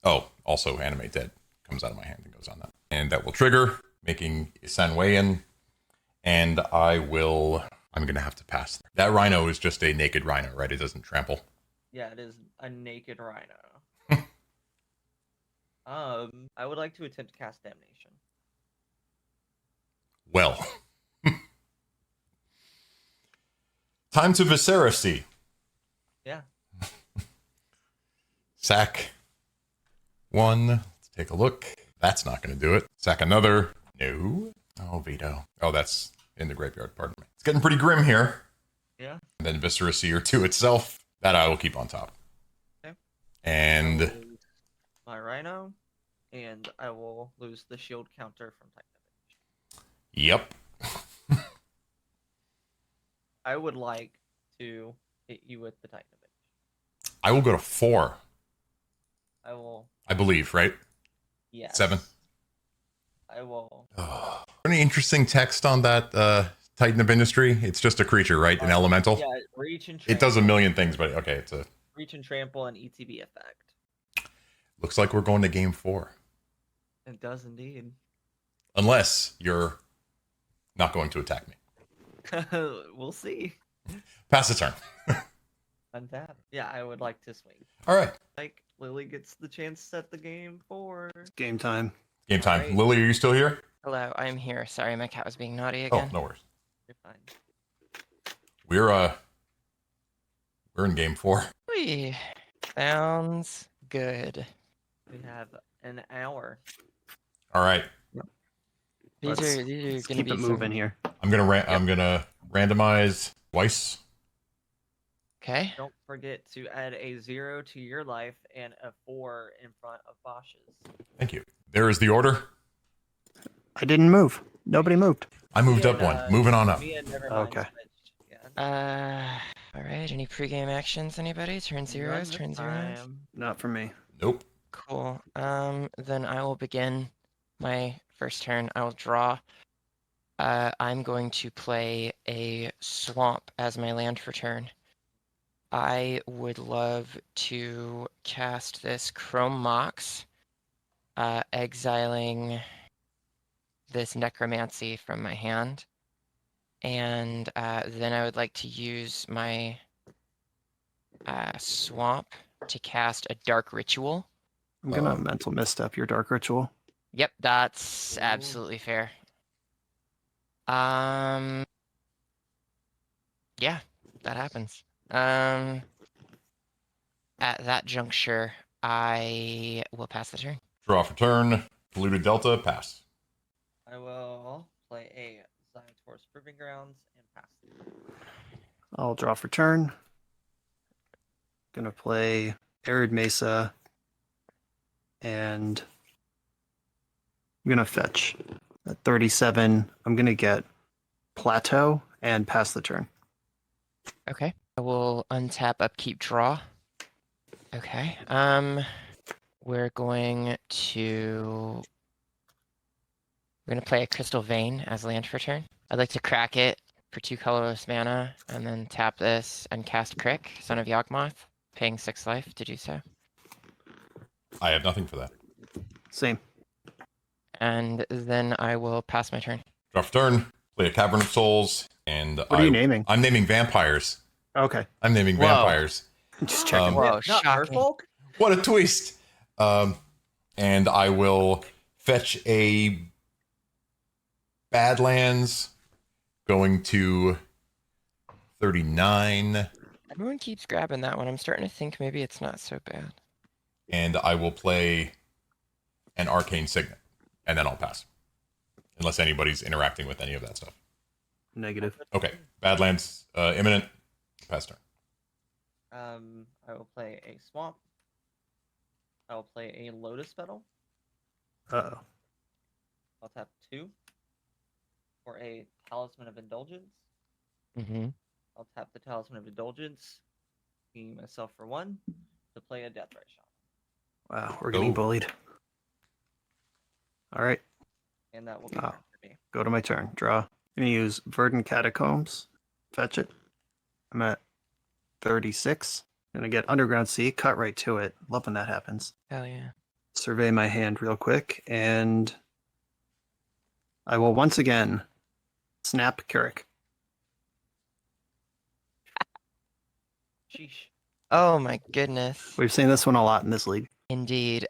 Oh, also Animate Dead comes out of my hand and goes on that. And that will trigger, making Isanwayan. And I'm going to have to pass. That rhino is just a naked rhino, right? It doesn't trample. Yeah, it is a naked rhino. I would like to attempt to cast Damnation. Well. Time to Visceracy. Yeah. Sack 1. Let's take a look. That's not going to do it. Sack another. No. Oh, Veto. Oh, that's in the graveyard. Pardon me. It's getting pretty grim here. Yeah. And then Viscera Seer to itself. That I will keep on top. Okay. And I will lose my rhino, and I will lose the shield counter from Titan. yep. I would like to hit you with the Titan Avenge. I will go to 4. I will. I believe, right? Yes. 7. I will. Any interesting text on that Titan of Industry? It's just a creature, right? An elemental? Yeah, reach and trample. It does a million things, but okay, it's a... Reach and trample and ETB effect. Looks like we're going to game 4. It does indeed. Unless you're not going to attack me. We'll see. Pass the turn. Untap. Yeah, I would like to swing. All right. Like, Lily gets the chance to set the game for. Game time. Game time. Alright. Lily, are you still here? Hello, I'm here. Sorry, my cat was being naughty Oh, again. no worries. You're fine. We're in game 4. Whee. Sounds good. We have an hour. All right. These Let's are gonna keep be it moving some... here. I'm gonna randomize twice. Okay. Don't forget to add a 0 to your life and a 4 in front of Bosch's. Thank you. There is the order. I didn't move. Nobody moved. I moved Me up and, one. Moving on up. Me and Nevermind Okay. switched. Yeah. All right. Any pregame actions? Anybody? Turn zeros. None Turn this zeros. time. Not for me. Nope. Cool. Then I will begin my first turn. I will draw. I'm going to play a swamp as my land for turn. I would love to cast this Chrome Mox, exiling this Necromancy from my hand. And then I would like to use my swamp to cast a Dark Ritual. I'm gonna mental misstep your dark ritual. Yep, that's Ooh. absolutely fair. Yeah, that happens. At that juncture, I will pass the turn. Draw for turn. Polluted Delta. Pass. I will play a Ziotor's Proving Grounds and pass. I'll draw for turn. Gonna play Arid Mesa. And I'm gonna fetch. At 37, I'm gonna get Plateau and pass the turn. Okay. I will untap upkeep draw. Okay. We're going to play a Crystal Vein as land for turn. I'd like to crack it for 2 colorless mana, and then tap this and cast Crick, Son of Yawgmoth, paying 6 life to do so. I have nothing for that. Same. And then I will pass my turn. Draw for turn. Play a Cavern of Souls. And What are you naming? I'm naming vampires. Okay. I'm naming Whoa. vampires. Just checking. Whoa, Not shocking. Merfolk? What a twist! And I will fetch a Badlands, going to 39, Everyone keeps grabbing that one. I'm starting to think maybe it's not so bad. and I will play an Arcane Signet, and then I'll pass. Unless anybody's interacting with any of that stuff. Negative. Okay, Badlands, imminent, pass turn. I will play a Swamp. I will play a Lotus Petal. Uh-oh. I'll tap 2 for a Talisman of Indulgence. Mm-hmm. I'll tap the Talisman of Indulgence asking myself for 1 to play a Death Ray Shaman. Wow, we're getting Oh. bullied. All right, And that will be Oh. turn for me. go to my turn. Draw. I'm gonna use Verdant Catacombs. Fetch it. I'm at 36. Gonna get Underground Sea. Cut right to it. Love when that happens. Hell yeah. Survey my hand real quick, and I will once again snap Carrick. Sheesh. Oh my goodness. We've seen this one a lot in this league. Indeed.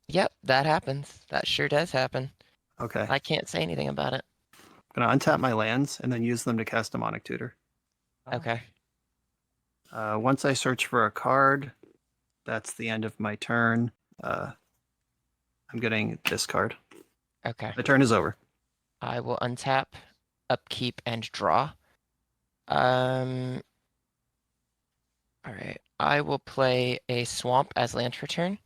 Yep, that happens. That sure does happen. Okay. I can't say anything about it. I'm gonna untap my lands and then use them to cast Demonic Tutor. Oh, Okay. Once I search for a card, that's the end of my turn. I'm getting this card. Okay. My turn is over. I will untap, upkeep, and draw. All right. I will play a swamp as land for turn.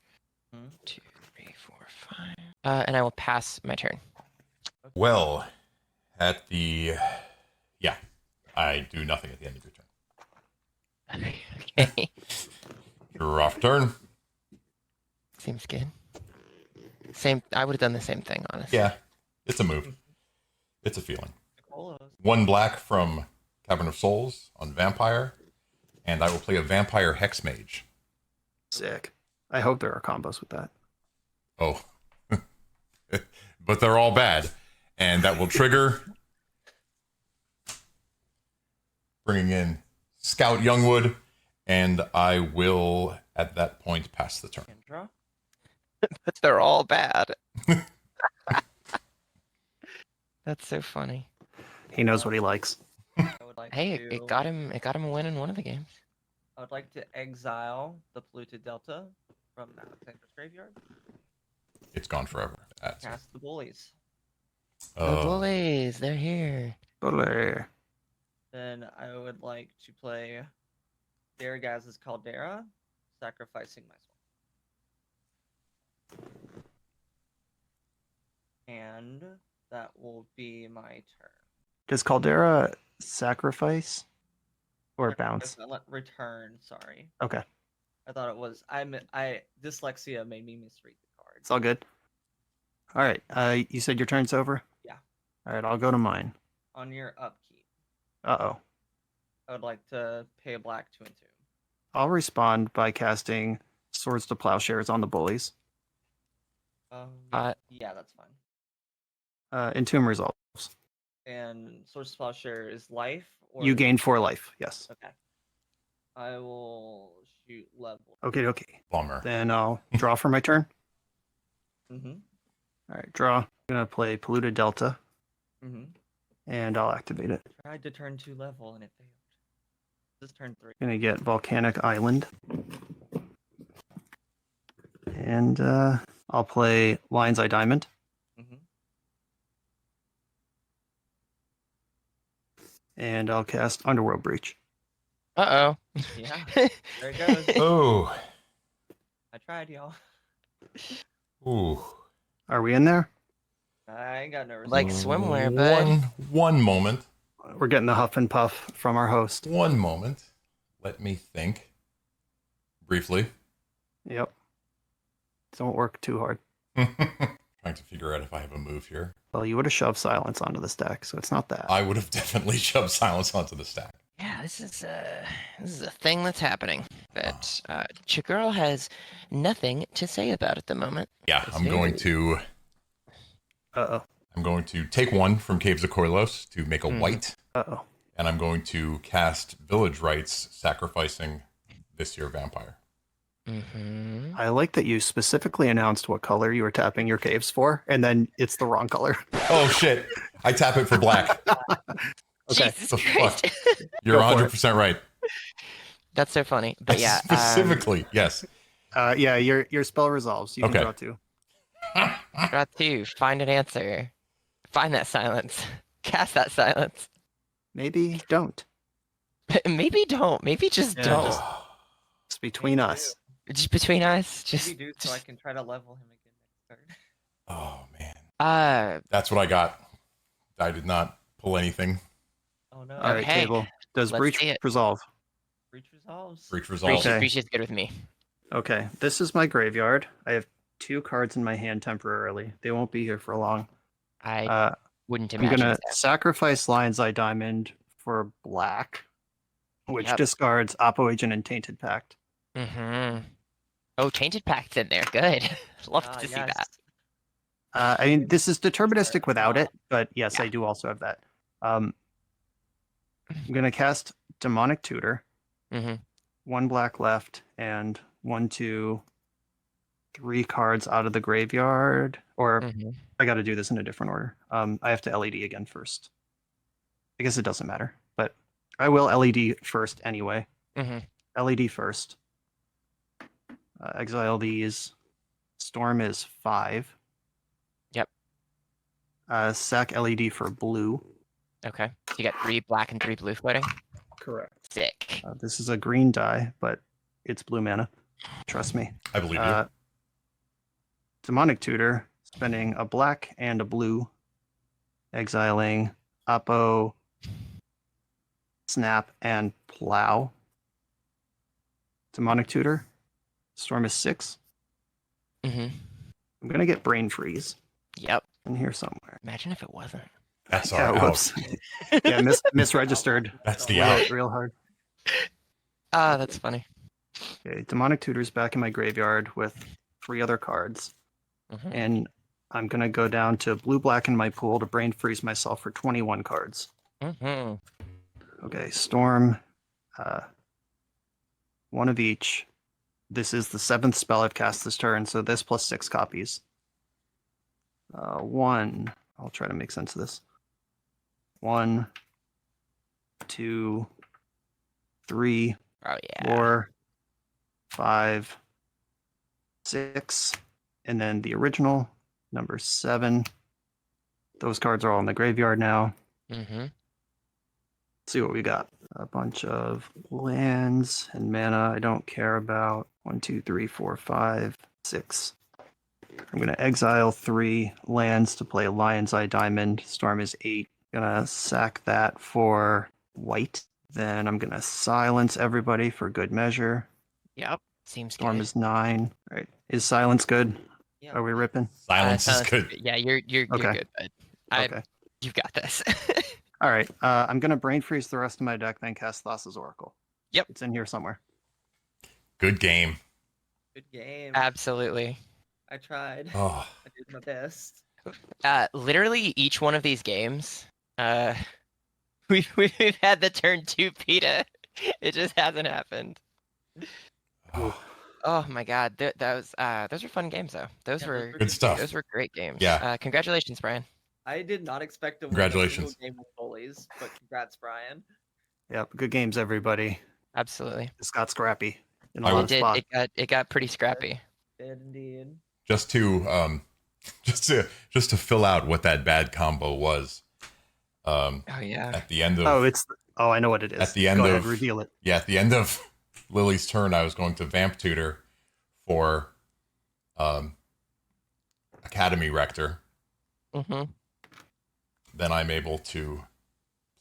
Hmm. 2, 3, 4, 5. And I will pass my turn. Well, yeah, I do nothing at the end of your turn. Okay. You're off turn. Seems good. Same. I would have done the same thing, honestly. Yeah, it's a move. It's a feeling. Colos. 1 black from Cavern of Souls on Vampire, and I will play a Vampire Hex Mage. Sick. I hope there are combos with that. Oh, but they're all bad, and that will trigger bringing in Scout Youngwood, and I will at that point pass the turn. And draw. But they're all bad. That's so funny. He knows what he likes. I would like Hey, to, it got him. It got him a win in one of the games. I would like to exile the Polluted Delta from Alexander's Graveyard. It's gone forever. That's Cast the Bullies. The oh, bullies, they're here. Totally. Then I would like to play Daragaz's Caldera, sacrificing my swamp. And that will be my turn. Does Caldera sacrifice or bounce? Return, sorry. Okay, I thought it was dyslexia made me misread the card. it's all good. All right. You said your turn's over? Yeah. All right, I'll go to mine. On your upkeep, Uh-oh. I would like to pay a black to entomb. I'll respond by casting Swords to Plowshares on the bullies. Yeah, that's fine. Entomb resolves. And Source Plowshare is life, or You gain 4 life, yes. Okay. I will shoot level. Okay. bummer. Then I'll draw for my turn. Mm-hmm. All right, draw. I'm going to play Polluted Delta, Mm-hmm. and I'll activate it. Tried to turn 2 level and it failed. This is turn 3. Going to get Volcanic Island. And I'll play Lion's Eye Diamond. Mm-hmm. And I'll cast Underworld Breach. Uh-oh. Yeah, there it goes. Oh, I tried, y'all. ooh. Are we in there? I ain't got no result. Like swimwear, bud. One moment. We're getting the huff and puff from our host. One moment. Let me think. Briefly. Yep. Don't work too hard. Trying to figure out if I have a move here. Well, you would have shoved silence onto the stack, so it's not that. I would have definitely shoved silence onto the stack. Yeah, this is a thing that's happening that Chigurl has nothing to say about at the moment. Yeah, It's I'm going to Uh-oh. take 1 from Caves of Koilos to make a white, Uh-oh. and I'm going to cast Village Rites, sacrificing this year Vampire. Mm-hmm. I like that you specifically announced what color you were tapping your caves for, and then it's the wrong color. Oh shit! I tap it for black. Okay. Jesus The Christ. You're Go for it. 100% right. That's so funny. But yeah, Specifically, yes. Yeah, your spell resolves. You can Okay. draw 2. draw 2, find an answer. Find that silence. Cast that silence. Maybe don't. Maybe don't. Maybe just Yeah, don't. just- It's between us. Just between us. Just Maybe do so I can try to level him again next turn. Oh man, that's what I got. I did not pull anything. Oh no. All right, Okay. Cable. Does Let's Breach see it. resolve? Breach resolve? resolves. Breach resolves. Okay. Breach is good with me. Okay, this is my graveyard. I have 2 cards in my hand temporarily. They won't be here for long. I wouldn't I'm imagine gonna so. sacrifice Lion's Eye Diamond for black, which Yep. discards Oppo Agent and Tainted Pact. Mm-hmm. Oh, Tainted Pact's in there. Good. Love to see Yes. that. I mean, this is deterministic without Wow. it, but yes, Yeah. I do also have that. I'm gonna cast Demonic Tutor. Mm-hmm. 1 black left, and 1, 2, 3 cards out of the graveyard. Or Mm-hmm. I got to do this in a different order. I have to LED again first. I guess it doesn't matter, but I will LED first anyway. Mm-hmm. LED first. Exile these. Storm is 5. Yep. Sack LED for blue. Okay. So you got 3 black and 3 blue floating. Correct. Sick. This is a green die, but it's blue mana. Trust me. I believe you. Demonic Tutor, spending a black and a blue, exiling Oppo, Snap, and Plow. Demonic Tutor, Storm is 6. Mm-hmm. I'm gonna get Brain Freeze Yep. in here somewhere. Imagine if it wasn't. That's Yeah, our out. whoops. Yeah, misregistered. That's the Real- out. Real hard. Ah, that's funny. Okay, Demonic Tutor's back in my graveyard with 3 other cards. Mm-hmm. And I'm going to go down to blue-black in my pool to Brain Freeze myself for 21 cards. Mm-hmm. Okay, Storm. 1 of each. This is the 7th spell I've cast this turn, so this plus 6 copies. 1. I'll try to make sense of this. 1, 2, 3, Oh yeah. 4, 5, 6, and then the original, number 7. Those cards are all in the graveyard now. Mm-hmm. Let's see what we got. A bunch of lands and mana I don't care about. 1, 2, 3, 4, 5, 6. I'm going to exile 3 lands to play Lion's Eye Diamond. Storm is 8. Gonna sack that for white. Then I'm gonna silence everybody for good measure. Yep. Seems Storm good. is 9. All right. Is silence good? Yeah. Are we ripping? Silence is Silence good. Yeah, you're Okay. good, bud. Okay. You've got this. All right. I'm gonna brain freeze the rest of my deck, then cast Thassa's Oracle. Yep. It's in here somewhere. Good game. Good game. Absolutely. I tried. Oh, I did my best. Literally each one of these games, we've had the turn 2 PETA. It just hasn't happened. oh. Oh my god, those were fun games though. Those Yeah, were Good stuff. those were great games. Yeah. Congratulations, Brian. I did not expect to win Congratulations. a single game with bullies, but congrats, Brian. Yep. Good games, everybody. Absolutely. This got scrappy in a I lot will- of It did. spots. It got pretty scrappy. Did indeed. Just to just to fill out what that bad combo was. Oh yeah. At the end of I know what it is. At the end Go of- ahead, reveal it. at the end of Lily's turn, I was going to Vamp Tutor for Academy Rector. Mm-hmm. Then I'm able to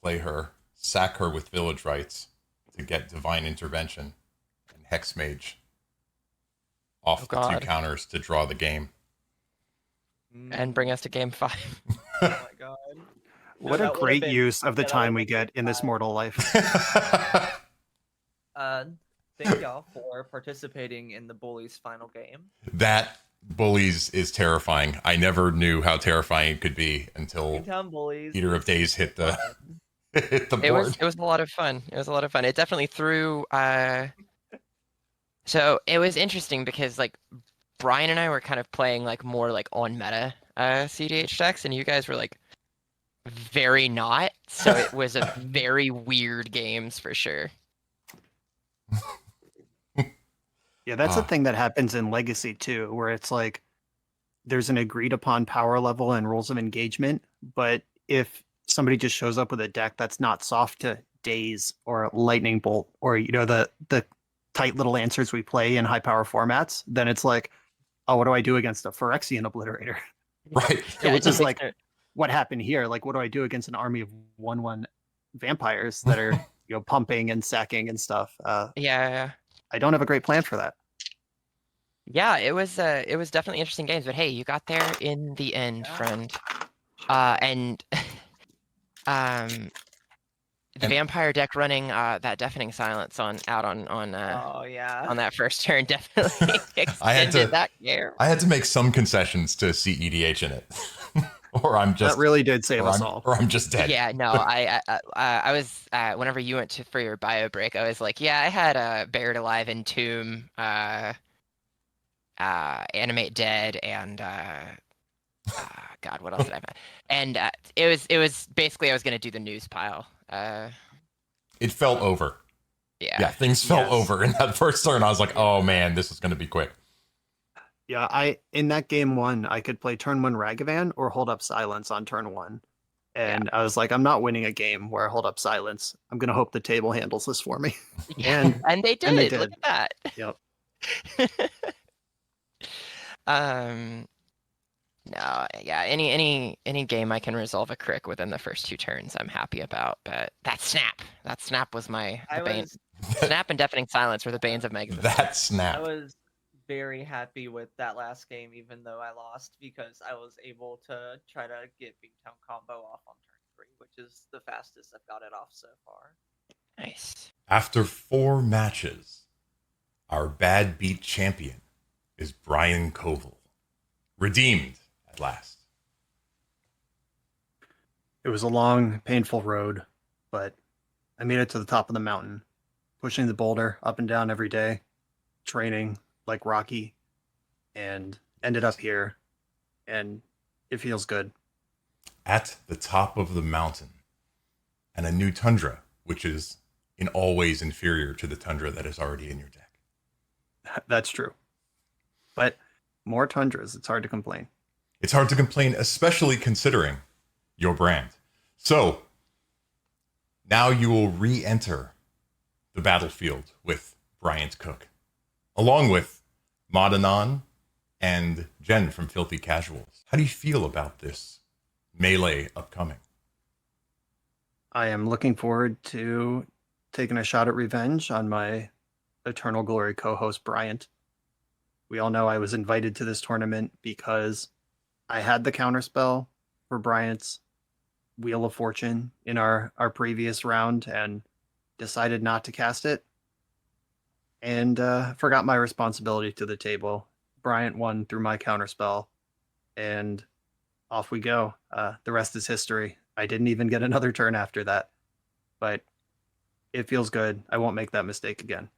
play her, sack her with Village Rights to get Divine Intervention and Hex Mage off the 2 God. counters to draw the game. And bring us to game 5. Oh my god. No, What a that would've great been- use of the that time would've we been get in this fine. mortal life. Thank y'all for participating in the bullies final game. That Bullies is terrifying. I never knew how terrifying it could be until Town bullies. Eater of Days hit the hit the It board. was a lot of fun. It was a lot of fun. It definitely threw. So it was interesting because like Brian and I were kind of playing like more like on meta CDH decks, and you guys were like very not. So it was a very weird games for sure. Yeah, that's a Ah. thing that happens in Legacy too, where it's like there's an agreed upon power level and rules of engagement, but if somebody just shows up with a deck that's not soft to Daze or Lightning Bolt or the tight little answers we play in high power formats, then it's like, oh, what do I do against a Phyrexian Obliterator? Right. Yeah, it Which just is makes like what happened here. Like, what do I do against an army of 1/1 vampires that are pumping and sacking and stuff. Yeah. I don't have a great plan for that. Yeah, it was definitely interesting games, but hey, you got there in the end, Yeah. friend. And the And- vampire deck running that deafening silence on Oh yeah. on that first turn definitely I had extended to- that game. I had to make some concessions to see EDH in it, or I'm just That really did save us all. or I'm just dead. Yeah, no, I was whenever you went for your bio break, I was like, yeah, I had Buried Alive, Entomb, Animate Dead, and God, what else did I have? And it was basically I was gonna do the news pile. It fell over. Yeah. Yeah, things fell Yes. over in that first turn. I was like, oh man, this is going to be quick. Yeah, in that game 1, I could play turn 1 Ragavan or hold up silence on turn 1. And I was like, I'm not winning a game where I hold up silence. I'm gonna hope the table handles this for me. And they did. and they Look did. at Yep. that. No, yeah, any game I can resolve a crick within the first 2 turns, I'm happy about. But that snap was my I bane. was Snap and deafening silence were the banes of my existence. That I snap. was very happy with that last game, even though I lost, because I was able to try to get Big Town combo off on turn 3, which is the fastest I've got it off so far. Nice. After 4 matches, our bad beat champion is Brian Koval, redeemed at last. It was a long, painful road, but I made it to the top of the mountain, pushing the boulder up and down every day, training like Rocky, and ended up here, and it feels good. At the top of the mountain, and a new tundra, which is in all ways inferior to the tundra that is already in your deck. That's true. But more tundras, it's hard to complain. It's hard to complain, especially considering your brand. So, now you will re-enter the battlefield with Bryant Cook, along with Madanon and Jen from Filthy Casuals. How do you feel about this melee upcoming? I am looking forward to taking a shot at revenge on my Eternal Glory co-host Bryant. We all know I was invited to this tournament because I had the counterspell for Bryant's Wheel of Fortune in our previous round and decided not to cast it, and forgot my responsibility to the table. Bryant won through my counterspell, and off we go. The rest is history. I didn't even get another turn after that, but it feels good. I won't make that mistake again.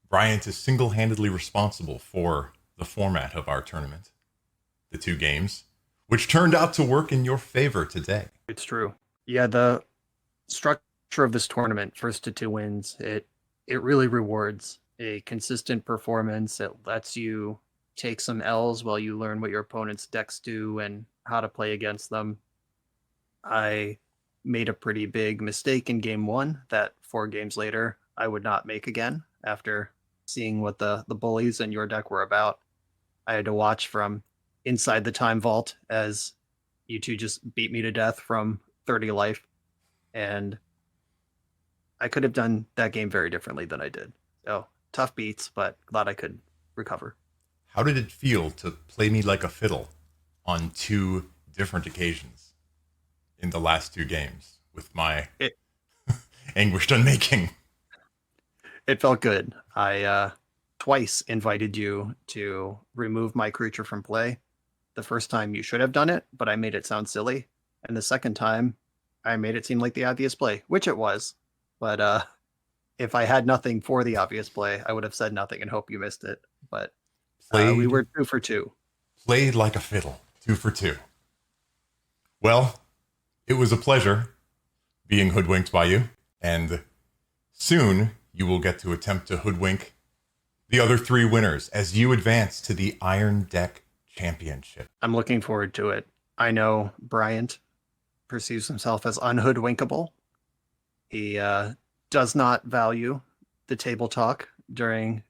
Bryant is single-handedly responsible for the format of our tournament, the 2 games, which turned out to work in your favor today. It's true. Yeah, the structure of this tournament, first to 2 wins, it really rewards a consistent performance. It lets you take some L's while you learn what your opponent's decks do and how to play against them. I made a pretty big mistake in game 1 that 4 games later I would not make again after seeing what the bullies in your deck were about. I had to watch from inside the time vault as you 2 just beat me to death from 30 life, and I could have done that game very differently than I did. So tough beats, but glad I could recover. How did it feel to play me like a fiddle on 2 different occasions in the last 2 games with my anguished unmaking? It felt good. I twice invited you to remove my creature from play. The first time you should have done it, but I made it sound silly. And the second time, I made it seem like the obvious play, which it was. But if I had nothing for the obvious play, I would have said nothing and hope you missed it. But we were 2 for 2. Played like a fiddle, 2 for 2. Well, it was a pleasure being hoodwinked by you, and soon you will get to attempt to hoodwink the other 3 winners as you advance to the Iron Deck Championship. I'm looking forward to it. I know Bryant perceives himself as unhoodwinkable. He does not value the table talk during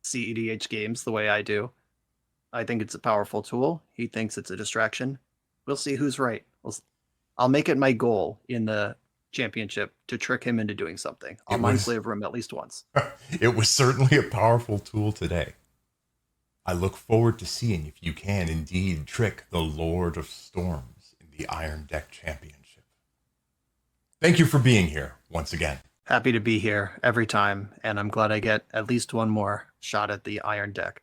CEDH games the way I do. I think it's a powerful tool. He thinks it's a distraction. We'll see who's right. I'll make it my goal in the championship to trick him into doing something. I'll It mind was- flavor him at least once. It was certainly a powerful tool today. I look forward to seeing if you can indeed trick the Lord of Storms in the Iron Deck Championship. Thank you for being here once again. Happy to be here every time, and I'm glad I get at least one more shot at the Iron Deck.